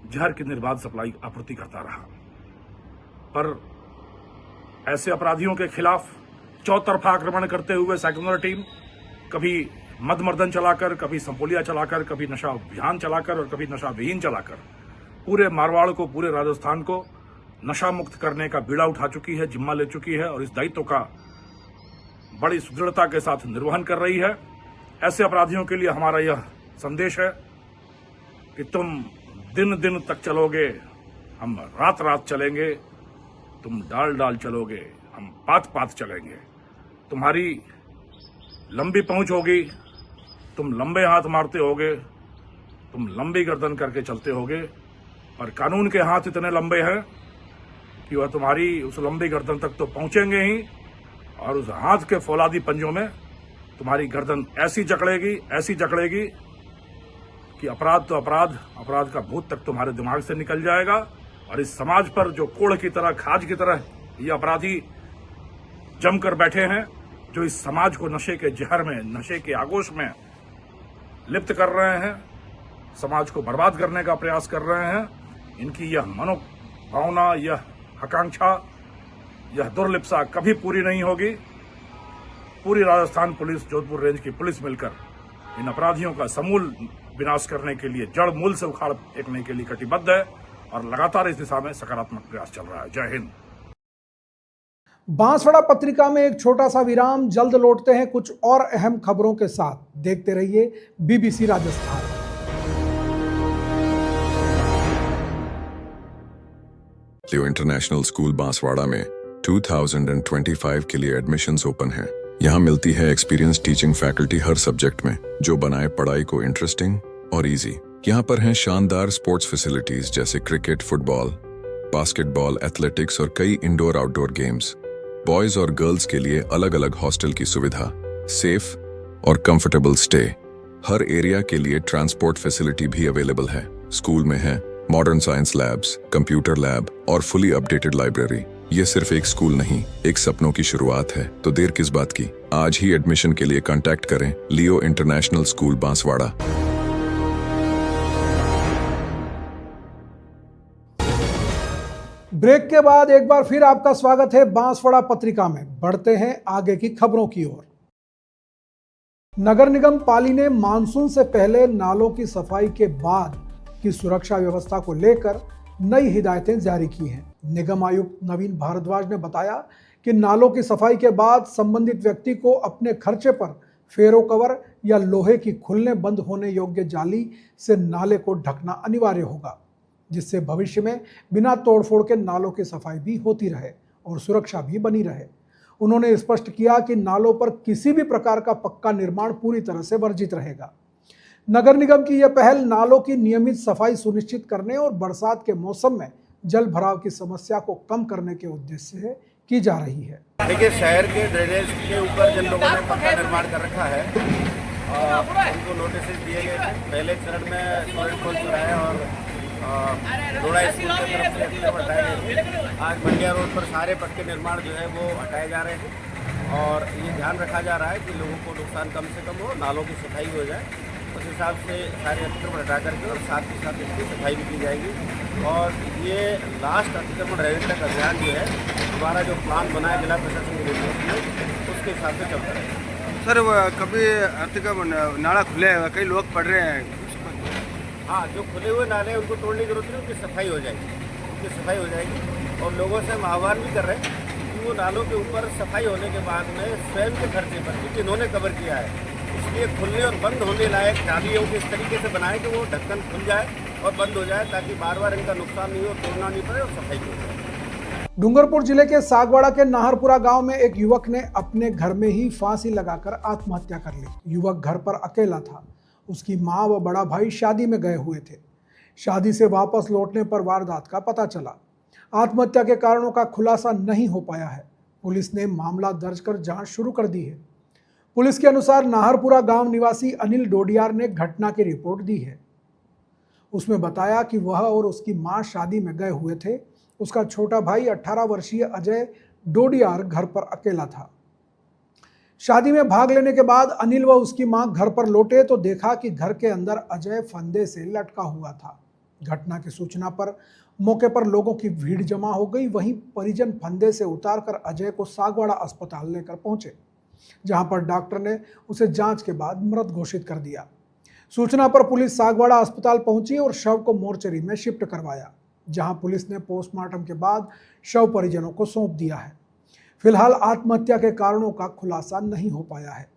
जहर की निर्बाध सप्लाई आपूर्ति करता रहा। पर ऐसे अपराधियों के खिलाफ चौतरफा आक्रमण करते हुए सेक्युलर टीम कभी मदमर्दन चलाकर, कभी संपोलिया चलाकर, कभी नशा अभियान चलाकर और कभी नशा विहीन चलाकर पूरे मारवाड़ को, पूरे राजस्थान को नशा मुक्त करने का बीड़ा उठा चुकी है, जिम्मा ले चुकी है और इस दायित्व का बड़ी सुदृढ़ता के साथ निर्वहन कर रही है। ऐसे अपराधियों के लिए हमारा यह संदेश है कि तुम दिन दिन तक चलोगे, हम रात रात चलेंगे, तुम डाल डाल चलोगे, हम पात पात चलेंगे। तुम्हारी लंबी पहुंच होगी, तुम लंबे हाथ मारते होगे, तुम लंबी गर्दन करके चलते होगे और कानून के हाथ इतने लंबे हैं कि वह तुम्हारी उस लंबी गर्दन तक तो पहुंचेंगे ही और उस हाथ के फौलादी पंजों में तुम्हारी गर्दन ऐसी जकड़ेगी कि अपराध तो अपराध का भूत तक तुम्हारे दिमाग से निकल जाएगा और इस समाज पर जो कोढ़ की तरह, खाज की तरह ये अपराधी जमकर बैठे हैं, जो इस समाज को नशे के जहर में, नशे के आगोश में लिप्त कर रहे हैं, समाज को बर्बाद करने का प्रयास कर रहे हैं, इनकी यह मनोभावना, यह आकांक्षा, यह दुर्लिप्सा कभी पूरी नहीं होगी। पूरी राजस्थान पुलिस, जोधपुर रेंज की पुलिस मिलकर इन अपराधियों का समूल विनाश करने के लिए, जड़ मूल से उखाड़ फेंकने के लिए कटिबद्ध है और लगातार इस दिशा में सकारात्मक प्रयास चल रहा है। जय हिंद। बांसवाड़ा पत्रिका में एक छोटा सा विराम, जल्द लौटते हैं कुछ और अहम खबरों के साथ। देखते रहिए BBC राजस्थान। लियो इंटरनेशनल स्कूल बांसवाड़ा में 2025 के लिए एडमिशन्स ओपन हैं। यहाँ मिलती है एक्सपीरियंस टीचिंग फैकल्टी हर सब्जेक्ट में, जो बनाए पढ़ाई को इंटरेस्टिंग और इजी। यहाँ पर हैं शानदार स्पोर्ट्स फैसिलिटीज जैसे क्रिकेट, फुटबॉल, बास्केटबॉल, एथलेटिक्स और कई इंडोर आउटडोर गेम्स। बॉयज और गर्ल्स के लिए अलग अलग हॉस्टल की सुविधा, सेफ और कंफर्टेबल स्टे। हर एरिया के लिए ट्रांसपोर्ट फैसिलिटी भी अवेलेबल है। स्कूल में है modern science labs, computer lab और फुली अपडेटेड लाइब्रेरी। ये सिर्फ एक स्कूल नहीं, एक सपनों की शुरुआत है। तो देर किस बात की, आज ही एडमिशन के लिए कांटेक्ट करें लियो इंटरनेशनल स्कूल बांसवाड़ा। ब्रेक के बाद एक बार फिर आपका स्वागत है बांसवाड़ा पत्रिका में। बढ़ते हैं आगे की खबरों की ओर। नगर निगम पाली ने मानसून से पहले नालों की सफाई के बाद की सुरक्षा व्यवस्था को लेकर नई हिदायतें जारी की हैं। निगम आयुक्त नवीन भारद्वाज ने बताया कि नालों की सफाई के बाद संबंधित व्यक्ति को अपने खर्चे पर फेरो कवर या लोहे की खुलने बंद होने योग्य जाली से नाले को ढकना अनिवार्य होगा, जिससे भविष्य में बिना तोड़फोड़ के नालों की सफाई भी होती रहे और सुरक्षा भी बनी रहे। उन्होंने स्पष्ट किया कि नालों पर किसी भी प्रकार का पक्का निर्माण पूरी तरह से वर्जित रहेगा। नगर निगम की यह पहल नालों की नियमित सफाई सुनिश्चित करने और बरसात के मौसम में जल भराव की समस्या को कम करने के उद्देश्य से की जा रही है। देखिए, शहर के ड्रेनेज के ऊपर जिन लोगों ने पक्का निर्माण कर रखा है उनको नोटिस दिए गए थे। पहले चरण में सूरजपुर चौराहे और लोड़ा स्कूल की तरफ से अतिक्रमण हटाए गए थे। आज मंडिया रोड पर सारे पक्के निर्माण जो है वो हटाए जा रहे हैं और ये ध्यान रखा जा रहा है कि लोगों को नुकसान कम से कम हो, नालों की सफाई हो जाए। उस हिसाब से सारे अतिक्रमण हटा करके और साथ ही साथ इसकी सफाई भी की जाएगी और ये लास्ट अतिक्रमण रहने तक अभियान जो है दोबारा जो प्लान बना है जिला प्रशासन के निर्देश में उसके हिसाब से चलता रहेगा। सर, कभी अतिक्रमण नाला खुले हैं, कई लोग पड़ रहे हैं। हाँ, जो खुले हुए नाले हैं उनको तोड़ने की जरूरत नहीं, उनकी सफाई हो जाएगी और लोगों से हम आह्वान भी कर रहे हैं कि वो नालों के ऊपर सफाई होने के बाद में स्वयं के खर्चे पर, क्योंकि इन्होंने कवर किया है, इसलिए खुलने और बंद होने लायक जालियों को इस तरीके से बनाए कि वो ढक्कन खुल जाए और बंद हो जाए, ताकि बार बार इनका नुकसान नहीं हो, तोड़ना नहीं पड़े और सफाई हो जाए। डूंगरपुर जिले के सागवाड़ा के नाहरपुरा गांव में एक युवक ने अपने घर में ही फांसी लगाकर आत्महत्या कर ली। युवक घर पर अकेला था। उसकी मां व बड़ा भाई शादी में गए हुए थे। शादी से वापस लौटने पर वारदात का पता चला। आत्महत्या के कारणों का खुलासा नहीं हो पाया है। पुलिस ने मामला दर्ज कर जांच शुरू कर दी है। पुलिस के अनुसार नाहरपुरा गांव निवासी अनिल डोडियार ने घटना की रिपोर्ट दी है। उसमें बताया कि वह और उसकी मां शादी में गए हुए थे। उसका छोटा भाई 18 वर्षीय अजय डोडियार घर पर अकेला था। शादी में भाग लेने के बाद अनिल व उसकी मां घर पर लौटे तो देखा कि घर के अंदर अजय फंदे से लटका हुआ था। घटना की सूचना पर मौके पर लोगों की भीड़ जमा हो गई। वहीं परिजन फंदे से उतारकर अजय को सागवाड़ा अस्पताल लेकर पहुंचे, जहां पर डॉक्टर ने उसे जांच के बाद मृत घोषित कर दिया। सूचना पर पुलिस सागवाड़ा अस्पताल पहुंची और शव को मोर्चरी में शिफ्ट करवाया, जहां पुलिस ने पोस्टमार्टम के बाद शव परिजनों को सौंप दिया है। फिलहाल आत्महत्या के कारणों का खुलासा नहीं हो पाया है।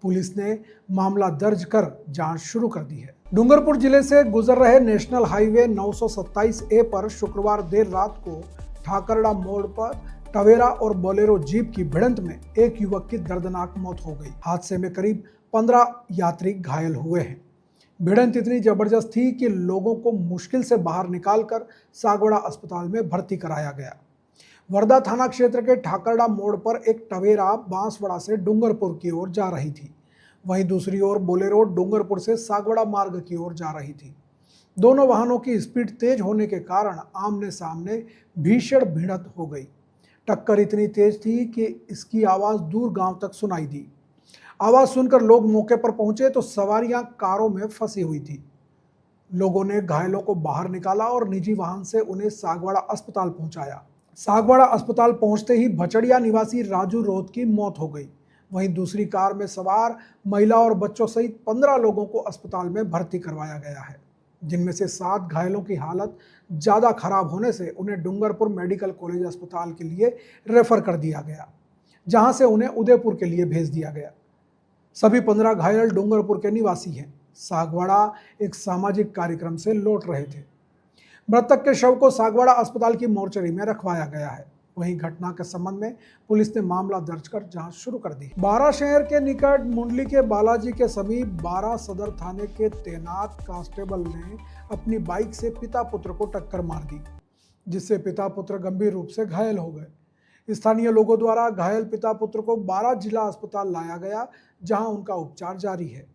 पुलिस ने मामला दर्ज कर जांच शुरू कर दी है। डूंगरपुर जिले से गुजर रहे नेशनल हाईवे 927A पर शुक्रवार देर रात को ठाकरड़ा मोड़ पर टवेरा और बोलेरो जीप की भिड़ंत में एक युवक की दर्दनाक मौत हो गई। हादसे में करीब 15 यात्री घायल हुए हैं। भिड़ंत इतनी जबरदस्त थी कि लोगों को मुश्किल से बाहर निकालकर सागवाड़ा अस्पताल में भर्ती कराया गया। वर्धा थाना क्षेत्र के ठाकरड़ा मोड़ पर एक टवेरा बांसवाड़ा से डूंगरपुर की ओर जा रही थी। वहीं दूसरी ओर बोलेरो डूंगरपुर से सागवाड़ा मार्ग की ओर जा रही थी। दोनों वाहनों की स्पीड तेज होने के कारण आमने सामने भीषण भिड़ंत हो गई। टक्कर इतनी तेज थी कि इसकी आवाज़ दूर गांव तक सुनाई दी। आवाज़ सुनकर लोग मौके पर पहुंचे तो सवारियां कारों में फंसी हुई थी। लोगों ने घायलों को बाहर निकाला और निजी वाहन से उन्हें सागवाड़ा अस्पताल पहुंचाया। सागवाड़ा अस्पताल पहुंचते ही भचड़िया निवासी राजू रोध की मौत हो गई। वहीं दूसरी कार में सवार महिला और बच्चों सहित 15 लोगों को अस्पताल में भर्ती करवाया गया है, जिनमें से 7 घायलों की हालत ज़्यादा खराब होने से उन्हें डूंगरपुर मेडिकल कॉलेज अस्पताल के लिए रेफर कर दिया गया, जहां से उन्हें उदयपुर के लिए भेज दिया गया। सभी 15 घायल डूंगरपुर के निवासी हैं। सागवाड़ा एक सामाजिक कार्यक्रम से लौट रहे थे। मृतक के शव को सागवाड़ा अस्पताल की मोर्चरी में रखवाया गया है। वहीं घटना के संबंध में पुलिस ने मामला दर्ज कर जांच शुरू कर दी। बारा शहर के निकट मुंडली के बालाजी के समीप बारा सदर थाने के तैनात कांस्टेबल ने अपनी बाइक से पिता पुत्र को टक्कर मार दी, जिससे पिता पुत्र गंभीर रूप से घायल हो गए। स्थानीय लोगों द्वारा घायल पिता पुत्र को बारा जिला अस्पताल लाया गया, जहां उनका उपचार जारी है।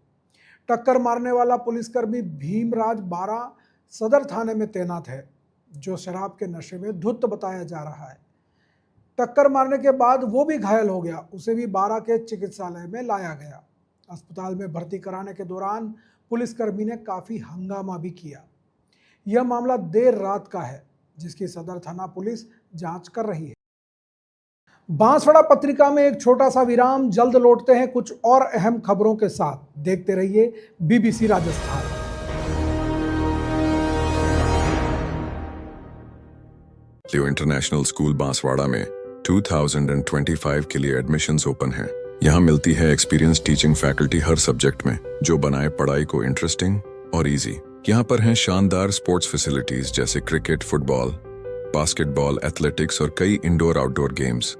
टक्कर मारने वाला पुलिसकर्मी भीमराज बारा सदर थाने में तैनात है, जो शराब के नशे में धुत बताया जा रहा है। टक्कर मारने के बाद वो भी घायल हो गया। उसे भी बारा के चिकित्सालय में लाया गया। अस्पताल में भर्ती कराने के दौरान पुलिसकर्मी ने काफ़ी हंगामा भी किया। यह मामला देर रात का है, जिसकी सदर थाना पुलिस जांच कर रही है। बांसवाड़ा पत्रिका में एक छोटा सा विराम। जल्द लौटते हैं कुछ और अहम खबरों के साथ। देखते रहिए BBC राजस्थान। लियो इंटरनेशनल स्कूल बांसवाड़ा में 2025 के लिए एडमिशन्स ओपन हैं। यहाँ मिलती है एक्सपीरियंस टीचिंग फैकल्टी हर सब्जेक्ट में, जो बनाए पढ़ाई को इंटरेस्टिंग और इजी। यहाँ पर हैं शानदार स्पोर्ट्स फैसिलिटीज जैसे क्रिकेट, फुटबॉल, बास्केटबॉल, एथलेटिक्स और कई इंडोर आउटडोर गेम्स।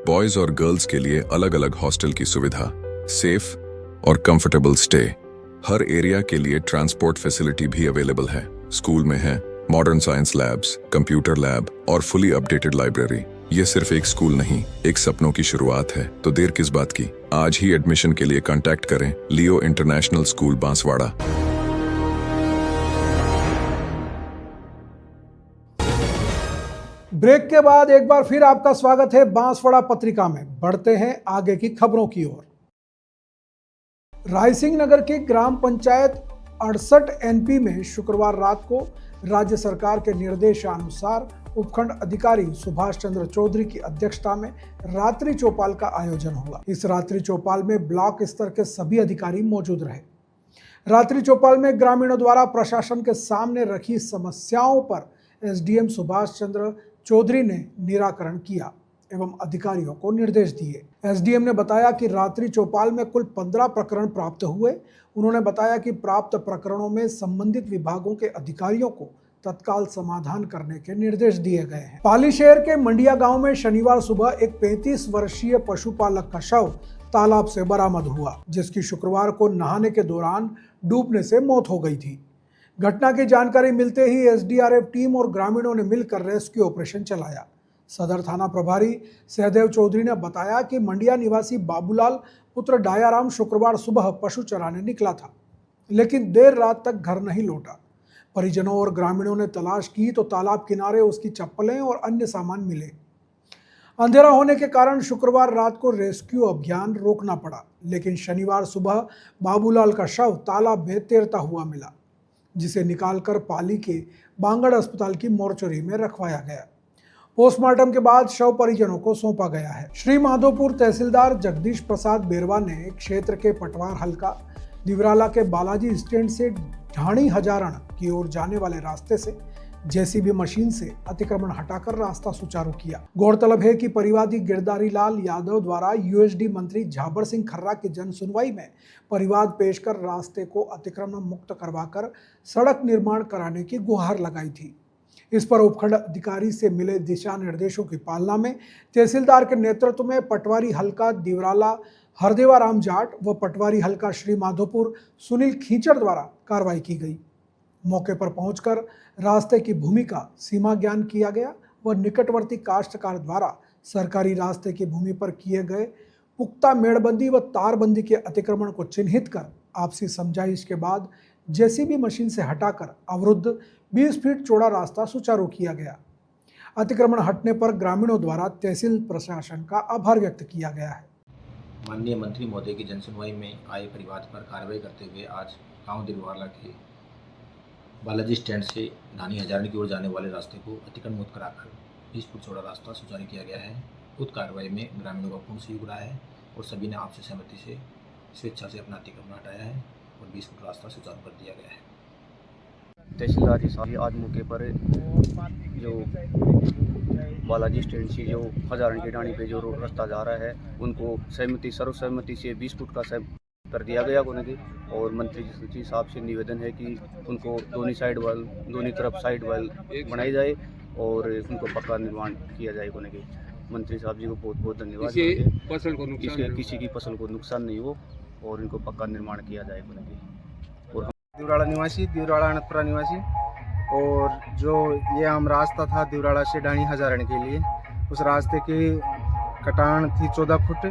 बॉयज और गर्ल्स के लिए अलग अलग हॉस्टल की सुविधा, सेफ और कंफर्टेबल स्टे। हर एरिया के लिए ट्रांसपोर्ट फैसिलिटी भी अवेलेबल है। स्कूल में है modern science labs, computer lab और फुली अपडेटेड लाइब्रेरी। ये सिर्फ एक स्कूल नहीं, एक सपनों की शुरुआत है। तो देर किस बात की, आज ही एडमिशन के लिए कांटेक्ट करें लियो इंटरनेशनल स्कूल बांसवाड़ा। ब्रेक के बाद एक बार फिर आपका स्वागत है बांसवाड़ा पत्रिका में। बढ़ते हैं आगे की खबरों की ओर। रायसिंह नगर के ग्राम पंचायत 68 एनपी में शुक्रवार रात को राज्य सरकार के निर्देशानुसार उपखंड अधिकारी सुभाष चंद्र चौधरी की अध्यक्षता में रात्रि चौपाल का आयोजन हुआ। इस रात्रि चौपाल में ब्लॉक स्तर के सभी अधिकारी मौजूद रहे। रात्रि चौपाल में ग्रामीणों द्वारा प्रशासन के सामने रखी समस्याओं पर एसडीएम सुभाष चंद्र चौधरी ने निराकरण किया एवं अधिकारियों को निर्देश दिए। एसडीएम ने बताया कि रात्रि चौपाल में कुल 15 प्रकरण प्राप्त हुए। उन्होंने बताया कि प्राप्त प्रकरणों में संबंधित विभागों के अधिकारियों को तत्काल समाधान करने के निर्देश दिए गए हैं। पाली शहर के मंडिया गांव में शनिवार सुबह एक 35 वर्षीय पशुपालक का शव तालाब से बरामद हुआ, जिसकी शुक्रवार को नहाने के दौरान डूबने से मौत हो गई थी। घटना की जानकारी मिलते ही एसडीआरएफ टीम और ग्रामीणों ने मिलकर रेस्क्यू ऑपरेशन चलाया। सदर थाना प्रभारी सहदेव चौधरी ने बताया कि मंडिया निवासी बाबूलाल पुत्र डायाराम शुक्रवार सुबह पशु चराने निकला था, लेकिन देर रात तक घर नहीं लौटा। परिजनों और ग्रामीणों ने तलाश की तो तालाब किनारे उसकी चप्पलें और अन्य सामान मिले। अंधेरा होने के कारण शुक्रवार रात को रेस्क्यू अभियान रोकना पड़ा, लेकिन शनिवार सुबह बाबूलाल का शव तालाब में तैरता हुआ मिला, जिसे निकालकर पाली के बांगड़ अस्पताल की मोर्चरी में रखवाया गया। पोस्टमार्टम के बाद शव परिजनों को सौंपा गया है। श्री माधोपुर तहसीलदार जगदीश प्रसाद बेरवा ने क्षेत्र के पटवार हल्का दिवराला के बालाजी स्टैंड से ढाणी हजारण की ओर जाने वाले रास्ते से जेसीबी मशीन से अतिक्रमण हटाकर रास्ता सुचारू किया। गौरतलब है कि परिवादी गिरधारी लाल यादव द्वारा यूएसडी मंत्री झाबर सिंह खर्रा की जन सुनवाई में परिवाद पेश कर रास्ते को अतिक्रमण मुक्त करवाकर सड़क निर्माण कराने की गुहार लगाई थी। इस पर उपखंड अधिकारी से मिले दिशा निर्देशों की पालना में तहसीलदार के नेतृत्व में पटवारी हल्का दिवराला हरदेवाराम जाट व पटवारी हल्का श्री माधोपुर सुनील खींचड़ द्वारा कार्रवाई की गई। मौके पर पहुंचकर रास्ते की भूमि का सीमा ज्ञान किया गया व निकटवर्ती काश्तकार द्वारा सरकारी रास्ते की भूमि पर किए गए पुख्ता मेड़बंदी व तारबंदी के अतिक्रमण को चिन्हित कर आपसी समझाइश के बाद जेसीबी मशीन से हटाकर अवरुद्ध 20 फीट चौड़ा रास्ता सुचारू किया गया। अतिक्रमण हटने पर ग्रामीणों द्वारा तहसील प्रशासन का आभार व्यक्त किया गया है। माननीय मंत्री महोदय की जनसुनवाई में आए परिवाद पर कार्रवाई करते हुए आज गांव दिलवाला के बालाजी स्टैंड से ढाणी हजारण की ओर जाने वाले रास्ते को अतिक्रमण मुक्त कराकर 20 फुट चौड़ा रास्ता सुचारू किया गया है। उक्त कार्रवाई में ग्रामीणों का पूर्ण सहयोग रहा है और सभी ने आपसी सहमति से स्वेच्छा से अपना अतिक्रमण हटाया है और 20 फुट रास्ता सुचारू कर दिया गया है। तहसीलदार जी साहब आज मौके पर जो बालाजी स्टैंड से जो हजारण की ढाणी पे जो रास्ता जा रहा है उनको सर्वसहमति से 20 फुट का कर दिया गया उन्हें। और मंत्री जी साहब से निवेदन है कि उनको दोनों तरफ साइड वाल बनाई जाए और उनको पक्का निर्माण किया जाए उन्हें। मंत्री साहब जी को बहुत बहुत धन्यवाद। किसी की फसल को नुकसान नहीं हो और इनको पक्का निर्माण किया जाए उन्हें। और दिवराड़ा निवासी, दिवराड़ा अनंतपुरा निवासी, और जो ये आम रास्ता था दिवराड़ा से ढाणी हजारण के लिए, उस रास्ते की कटान थी 14 फुट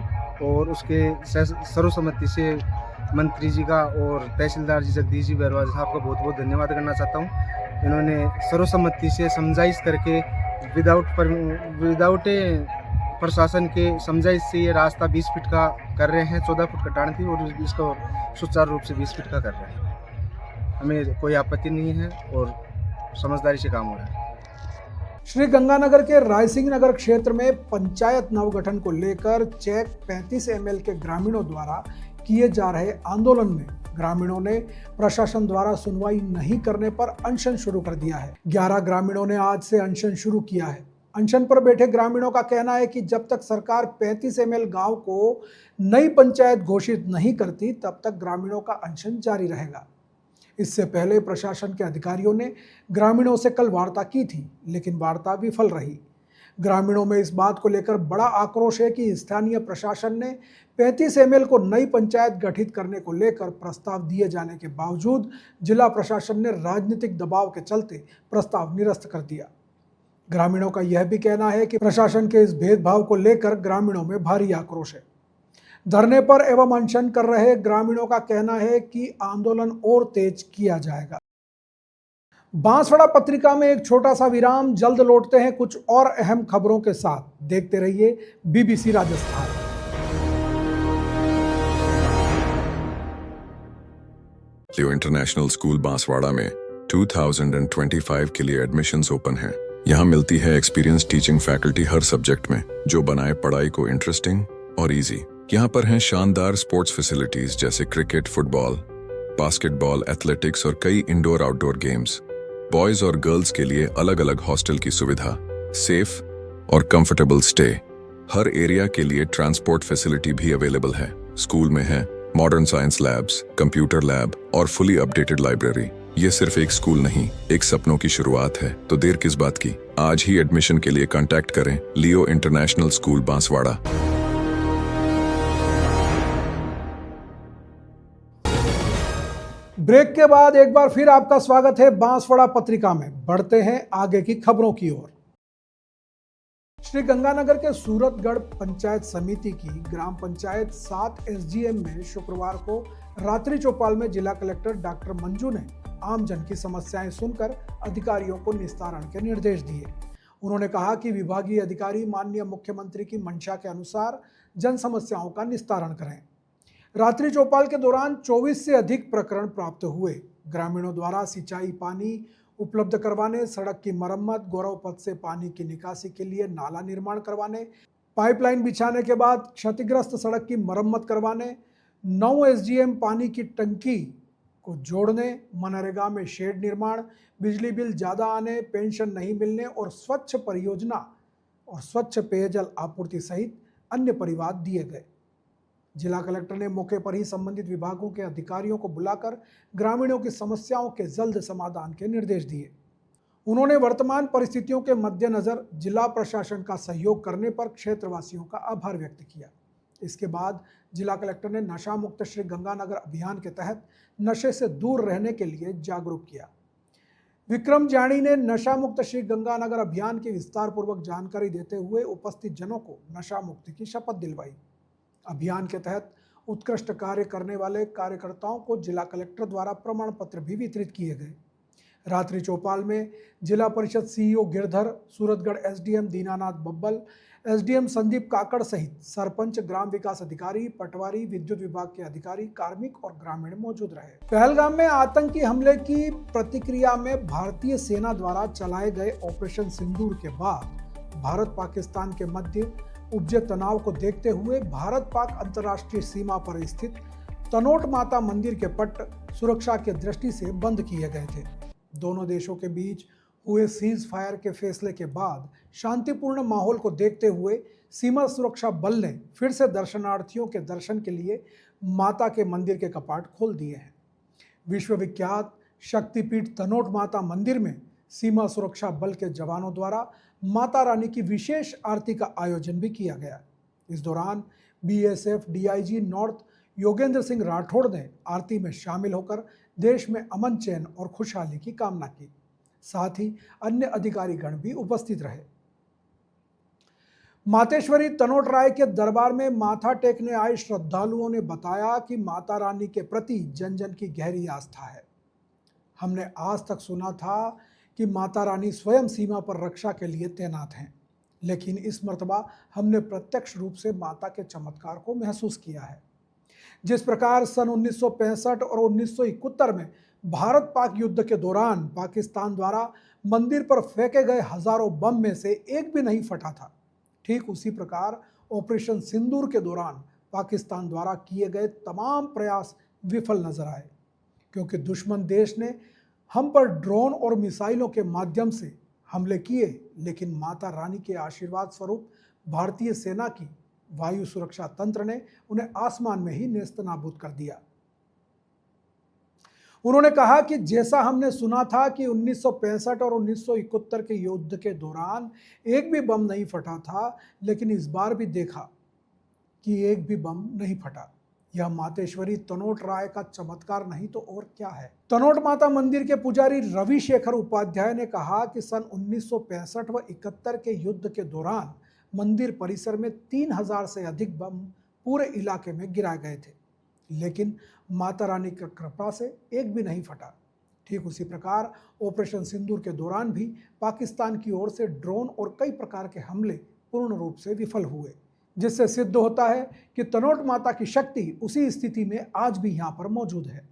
और उसके सर्वसम्मति से मंत्री जी का और तहसीलदार जी जगदीश जी बेरवा साहब का बहुत बहुत धन्यवाद करना चाहता हूँ। इन्होंने सर्वसम्मति से समझाइश करके विदाउट प्रशासन के समझाइश से ये रास्ता 20 फीट का कर रहे हैं। 14 फुट कटान थी और इसको सुचारू रूप से 20 फीट का कर रहे हैं। हमें कोई आपत्ति नहीं है और समझदारी से काम हो रहा है। श्री गंगानगर के रायसिंह नगर क्षेत्र में पंचायत नवगठन को लेकर चेक 35 ml के ग्रामीणों द्वारा किए जा रहे आंदोलन में ग्रामीणों ने प्रशासन द्वारा सुनवाई नहीं करने पर अनशन शुरू कर दिया है। 11 ग्रामीणों ने आज से अनशन शुरू किया है। अनशन पर बैठे ग्रामीणों का कहना है कि जब तक सरकार 35 ml गांव को नई पंचायत घोषित नहीं करती तब तक ग्रामीणों का अनशन जारी रहेगा। इससे पहले प्रशासन के अधिकारियों ने ग्रामीणों से कल वार्ता की थी, लेकिन वार्ता विफल रही। ग्रामीणों में इस बात को लेकर बड़ा आक्रोश है कि स्थानीय प्रशासन ने 35 ml को नई पंचायत गठित करने को लेकर प्रस्ताव दिए जाने के बावजूद जिला प्रशासन ने राजनीतिक दबाव के चलते प्रस्ताव निरस्त कर दिया। ग्रामीणों का यह भी कहना है कि प्रशासन के इस भेदभाव को लेकर ग्रामीणों में भारी आक्रोश है। धरने पर एवं अनशन कर रहे ग्रामीणों का कहना है कि आंदोलन और तेज किया जाएगा। बांसवाड़ा पत्रिका में एक छोटा सा विराम, जल्द लौटते हैं कुछ और अहम खबरों के साथ। देखते रहिए BBC राजस्थान। लियो इंटरनेशनल स्कूल बांसवाड़ा में 2025 के लिए एडमिशन्स ओपन हैं। यहाँ मिलती है एक्सपीरियंस टीचिंग फैकल्टी हर सब्जेक्ट में, जो बनाए पढ़ाई को इंटरेस्टिंग और इजी। यहाँ पर हैं शानदार स्पोर्ट्स फैसिलिटीज जैसे क्रिकेट, फुटबॉल, बास्केटबॉल, एथलेटिक्स और कई इंडोर आउटडोर गेम्स। बॉयज और गर्ल्स के लिए अलग अलग हॉस्टल की सुविधा, सेफ और कंफर्टेबल स्टे। हर एरिया के लिए ट्रांसपोर्ट फैसिलिटी भी अवेलेबल है। स्कूल में है modern science labs, computer lab और फुली अपडेटेड लाइब्रेरी। ये सिर्फ एक स्कूल नहीं, एक सपनों की शुरुआत है। तो देर किस बात की, आज ही एडमिशन के लिए कांटेक्ट करें लियो इंटरनेशनल स्कूल बांसवाड़ा। ब्रेक के बाद एक बार फिर आपका स्वागत है बांसवाड़ा पत्रिका में। बढ़ते हैं आगे की खबरों की ओर। श्री गंगानगर के सूरतगढ़ पंचायत समिति की ग्राम पंचायत 7 SGM में शुक्रवार को रात्रि चौपाल में जिला कलेक्टर डॉक्टर मंजू ने आमजन की समस्याएं सुनकर अधिकारियों को निस्तारण के निर्देश दिए। उन्होंने कहा कि विभागीय अधिकारी माननीय मुख्यमंत्री की मंशा के अनुसार जन समस्याओं का निस्तारण करें। रात्रि चौपाल के दौरान 24 से अधिक प्रकरण प्राप्त हुए। ग्रामीणों द्वारा सिंचाई पानी उपलब्ध करवाने, सड़क की मरम्मत, गौरव पथ से पानी की निकासी के लिए नाला निर्माण करवाने, पाइपलाइन बिछाने के बाद क्षतिग्रस्त सड़क की मरम्मत करवाने, 9 SGM पानी की टंकी को जोड़ने, मनरेगा में शेड निर्माण, बिजली बिल ज़्यादा आने, पेंशन नहीं मिलने और स्वच्छ परियोजना और स्वच्छ पेयजल आपूर्ति सहित अन्य परिवाद दिए गए। जिला कलेक्टर ने मौके पर ही संबंधित विभागों के अधिकारियों को बुलाकर ग्रामीणों की समस्याओं के जल्द समाधान के निर्देश दिए। उन्होंने वर्तमान परिस्थितियों के मद्देनजर जिला प्रशासन का सहयोग करने पर क्षेत्रवासियों का आभार व्यक्त किया। इसके बाद जिला कलेक्टर ने नशा मुक्त श्री गंगानगर अभियान के तहत नशे से दूर रहने के लिए जागरूक किया। विक्रम जानी ने नशा मुक्त श्री गंगानगर अभियान की विस्तार पूर्वक जानकारी देते हुए उपस्थित जनों को नशा मुक्ति की शपथ दिलवाई। अभियान के तहत उत्कृष्ट कार्य करने वाले कार्यकर्ताओं को जिला कलेक्टर द्वारा प्रमाण पत्र भी वितरित किए गए। रात्रि चौपाल में जिला परिषद CEO Girdhar, Suratgarh SDM Dinanath Babbal, SDM Sandeep काकड़ सहित सरपंच, ग्राम विकास अधिकारी, पटवारी, विद्युत विभाग के अधिकारी, कार्मिक और ग्रामीण मौजूद रहे। पहलगाम में आतंकी हमले की प्रतिक्रिया में भारतीय सेना द्वारा चलाए गए ऑपरेशन सिंदूर के बाद भारत पाकिस्तान के मध्य उपजे तनाव को देखते हुए भारत पाक अंतर्राष्ट्रीय सीमा पर स्थित तनोट माता मंदिर के पट सुरक्षा की दृष्टि से बंद किए गए थे। दोनों देशों के बीच हुए सीज फायर के फैसले के बाद शांतिपूर्ण माहौल को देखते हुए सीमा सुरक्षा बल ने फिर से दर्शनार्थियों के दर्शन के लिए माता के मंदिर के कपाट खोल दिए हैं। विश्वविख्यात शक्तिपीठ तनोट माता मंदिर में सीमा सुरक्षा बल के जवानों द्वारा माता रानी की विशेष आरती का आयोजन भी किया गया। इस दौरान BSF DIG north Yogendra Singh Rathore ने आरती में शामिल होकर देश में अमन, चैन और खुशहाली की कामना की। साथ ही अन्य अधिकारीगण भी उपस्थित रहे। मातेश्वरी तनोट राय के दरबार में माथा टेकने आए श्रद्धालुओं ने बताया कि माता रानी के प्रति जन जन की गहरी आस्था है। हमने आज तक सुना था कि माता रानी स्वयं सीमा पर रक्षा के लिए तैनात हैं, लेकिन इस मर्तबा हमने प्रत्यक्ष रूप से माता के चमत्कार को महसूस किया है। जिस प्रकार सन 1965 और 1971 में भारत पाक युद्ध के दौरान पाकिस्तान द्वारा मंदिर पर फेंके गए हजारों बम में से एक भी नहीं फटा था, ठीक उसी प्रकार ऑपरेशन सिंदूर के दौरान पाकिस्तान द्वारा किए गए तमाम प्रयास विफल नजर आए, क्योंकि दुश्मन देश ने हम पर ड्रोन और मिसाइलों के माध्यम से हमले किए, लेकिन माता रानी के आशीर्वाद स्वरूप भारतीय सेना की वायु सुरक्षा तंत्र ने उन्हें आसमान में ही नेस्तनाबूद कर दिया। उन्होंने कहा कि जैसा हमने सुना था कि 1965 और 1971 के युद्ध के दौरान एक भी बम नहीं फटा था, लेकिन इस बार भी देखा कि एक भी बम नहीं फटा। यह मातेश्वरी तनोट राय का चमत्कार नहीं तो और क्या है। तनोट माता मंदिर के पुजारी रविशेखर उपाध्याय ने कहा कि सन 1965 व 71 के युद्ध के दौरान मंदिर परिसर में 3000 से अधिक बम पूरे इलाके में गिराए गए थे, लेकिन माता रानी की कृपा से एक भी नहीं फटा। ठीक उसी प्रकार ऑपरेशन सिंदूर के दौरान भी पाकिस्तान की ओर से ड्रोन और कई प्रकार के हमले पूर्ण रूप से विफल हुए, जिससे सिद्ध होता है कि तनोट माता की शक्ति उसी स्थिति में आज भी यहाँ पर मौजूद है।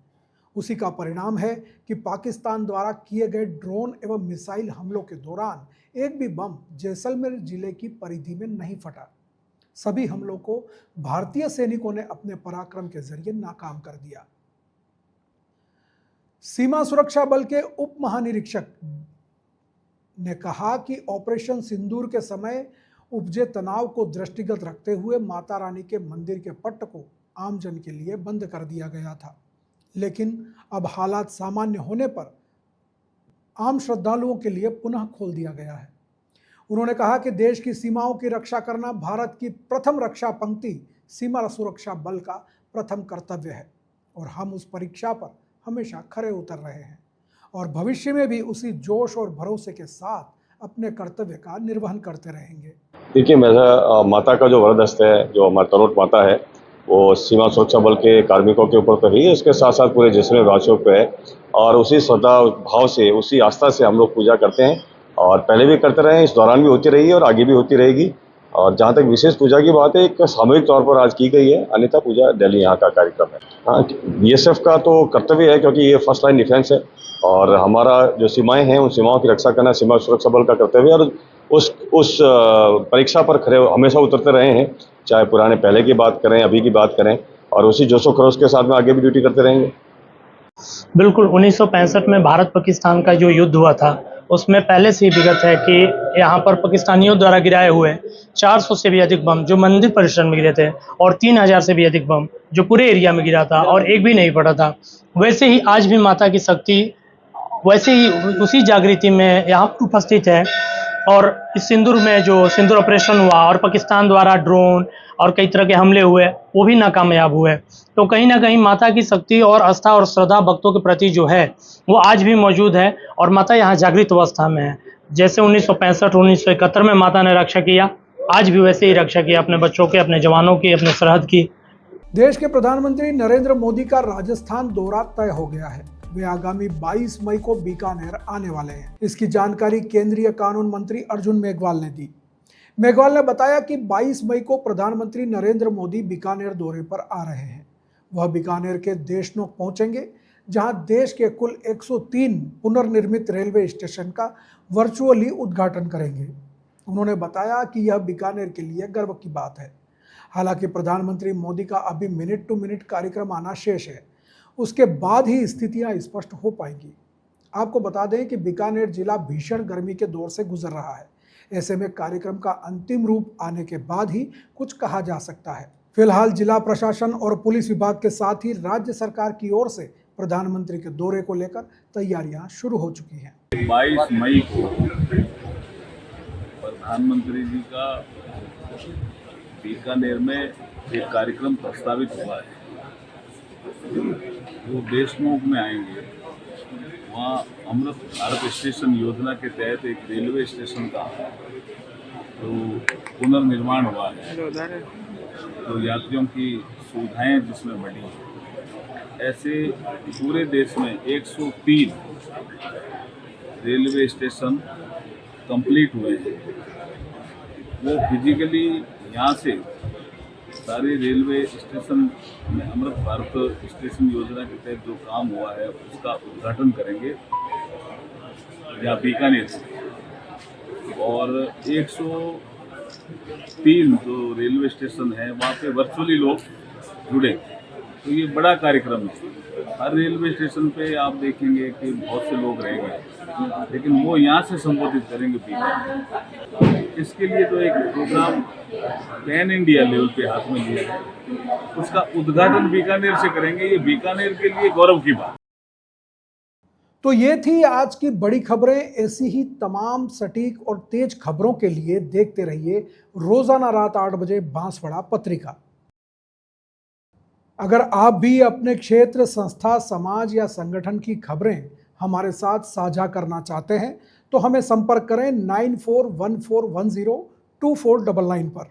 उसी का परिणाम है कि पाकिस्तान द्वारा किए गए ड्रोन एवं मिसाइल हमलों के दौरान एक भी बम जैसलमेर जिले की परिधि में नहीं फटा। सभी हमलों को भारतीय सैनिकों ने अपने पराक्रम के जरिए नाकाम कर दिया। सीमा सुरक्षा बल के उप महानिरीक्षक ने कहा कि ऑपरेशन सिंदूर के समय उपजे तनाव को दृष्टिगत रखते हुए माता रानी के मंदिर के पट्ट को आमजन के लिए बंद कर दिया गया था, लेकिन अब हालात सामान्य होने पर आम श्रद्धालुओं के लिए पुनः खोल दिया गया है। उन्होंने कहा कि देश की सीमाओं की रक्षा करना भारत की प्रथम रक्षा पंक्ति सीमा सुरक्षा बल का प्रथम कर्तव्य है और हम उस परीक्षा पर हमेशा खरे उतर रहे हैं और भविष्य में भी उसी जोश और भरोसे के साथ अपने कर्तव्य का निर्वहन करते रहेंगे। देखिए, मेरा माता का जो वरद हस्त है, जो हमारी तनोट माता है, वो सीमा सुरक्षा बल के कार्मिकों के ऊपर तो ही, उसके साथ साथ पूरे जैसलमेर वासियों पे है और उसी श्रद्धा भाव से, उसी आस्था से हम लोग पूजा करते हैं और पहले भी करते रहे हैं, इस दौरान भी होती रही है और आगे भी होती रहेगी। और जहाँ तक विशेष पूजा की बात है, एक सामूहिक तौर पर आज की गई है, अन्यथा पूजा दिल्ली यहाँ का कार्यक्रम है। हाँ, BSF का तो कर्तव्य है क्योंकि ये फर्स्ट लाइन डिफेंस है और हमारा जो सीमाएं हैं उन सीमाओं की रक्षा करना सीमा सुरक्षा बल का कर्तव्य है और उस परीक्षा पर खरे हमेशा उतरते रहे हैं, चाहे पुराने पहले की बात करें, अभी की बात करें, और उसी जोशो खरोश के साथ में आगे भी ड्यूटी करते रहेंगे। बिल्कुल, 1965 में भारत पाकिस्तान का जो युद्ध हुआ था उसमें पहले से ही विगत है कि यहाँ पर पाकिस्तानियों द्वारा गिराए हुए 400 से भी अधिक बम जो मंदिर परिसर में गिरे थे और 3000 से भी अधिक बम जो पूरे एरिया में गिरा था और एक भी नहीं पड़ा था। वैसे ही आज भी माता की शक्ति वैसे ही उसी जागृति में यहाँ पर उपस्थित है और इस सिंदूर में जो सिंदूर ऑपरेशन हुआ और पाकिस्तान द्वारा ड्रोन और कई तरह के हमले हुए वो भी नाकामयाब हुए, तो कहीं ना कहीं माता की शक्ति और आस्था और श्रद्धा भक्तों के प्रति जो है वो आज भी मौजूद है और माता यहाँ जागृत अवस्था में है। जैसे 1965 1971 में माता ने रक्षा किया, आज भी वैसे ही रक्षा किया अपने बच्चों की, अपने जवानों की, अपने सरहद की। देश के प्रधानमंत्री नरेंद्र मोदी का राजस्थान दौरा तय हो गया है। वे आगामी 22 मई को बीकानेर आने वाले हैं। इसकी जानकारी केंद्रीय कानून मंत्री अर्जुन मेघवाल ने दी। मेघवाल ने बताया कि 22 मई को प्रधानमंत्री नरेंद्र मोदी बीकानेर दौरे पर आ रहे हैं। वह बीकानेर के देशनोक पहुंचेंगे, जहां देश के कुल 103 पुनर्निर्मित रेलवे स्टेशन का वर्चुअली उद्घाटन करेंगे। उन्होंने बताया कि यह बीकानेर के लिए गर्व की बात है। हालांकि प्रधानमंत्री मोदी का अभी मिनट टू मिनट कार्यक्रम आना शेष है, उसके बाद ही स्थितियां स्पष्ट हो पाएंगी। आपको बता दें कि बीकानेर जिला भीषण गर्मी के दौर से गुजर रहा है। ऐसे में कार्यक्रम का अंतिम रूप आने के बाद ही कुछ कहा जा सकता है। फिलहाल जिला प्रशासन और पुलिस विभाग के साथ ही राज्य सरकार की ओर से प्रधानमंत्री के दौरे को लेकर तैयारियां शुरू हो चुकी हैं। 22 मई को प्रधानमंत्री जी का बीकानेर में एक कार्यक्रम प्रस्तावित हुआ है। वो देशनोक में आएंगे। वहाँ अमृत भारत स्टेशन योजना के तहत एक रेलवे स्टेशन का तो पुनर्निर्माण हुआ है, तो यात्रियों की सुविधाएं जिसमें बढ़ी हैं। ऐसे पूरे देश में 103 रेलवे स्टेशन कंप्लीट हुए हैं। वो फिजिकली यहाँ से सारे रेलवे स्टेशन में अमृत भारत स्टेशन योजना के तहत जो काम हुआ है उसका उद्घाटन करेंगे या बीकानेर से। और 103 जो रेलवे स्टेशन है वहाँ पे वर्चुअली लोग जुड़े, तो ये बड़ा कार्यक्रम है। हर रेलवे स्टेशन पे आप देखेंगे कि बहुत से लोग रहेंगे। लेकिन वो यहाँ से संबोधित करेंगे बीकानेर। इसके लिए तो एक प्रोग्राम पैन इंडिया लेवल पे हाथ में लिया है, उसका उद्घाटन बीकानेर से करेंगे। ये बीकानेर के लिए गौरव की बात। तो ये थी आज की बड़ी खबरें। ऐसी ही तमाम सटीक और तेज खबरों के लिए देखते रहिए रोजाना रात 8 बजे बांसवाड़ा पत्रिका। अगर आप भी अपने क्षेत्र, संस्था, समाज या संगठन की खबरें हमारे साथ साझा करना चाहते हैं तो हमें संपर्क करें 9414102499 पर।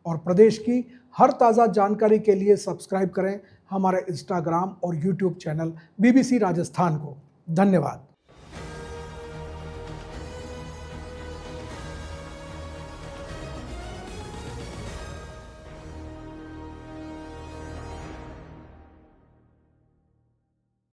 और प्रदेश की हर ताज़ा जानकारी के लिए सब्सक्राइब करें हमारे इंस्टाग्राम और यूट्यूब चैनल BBC राजस्थान को। धन्यवाद।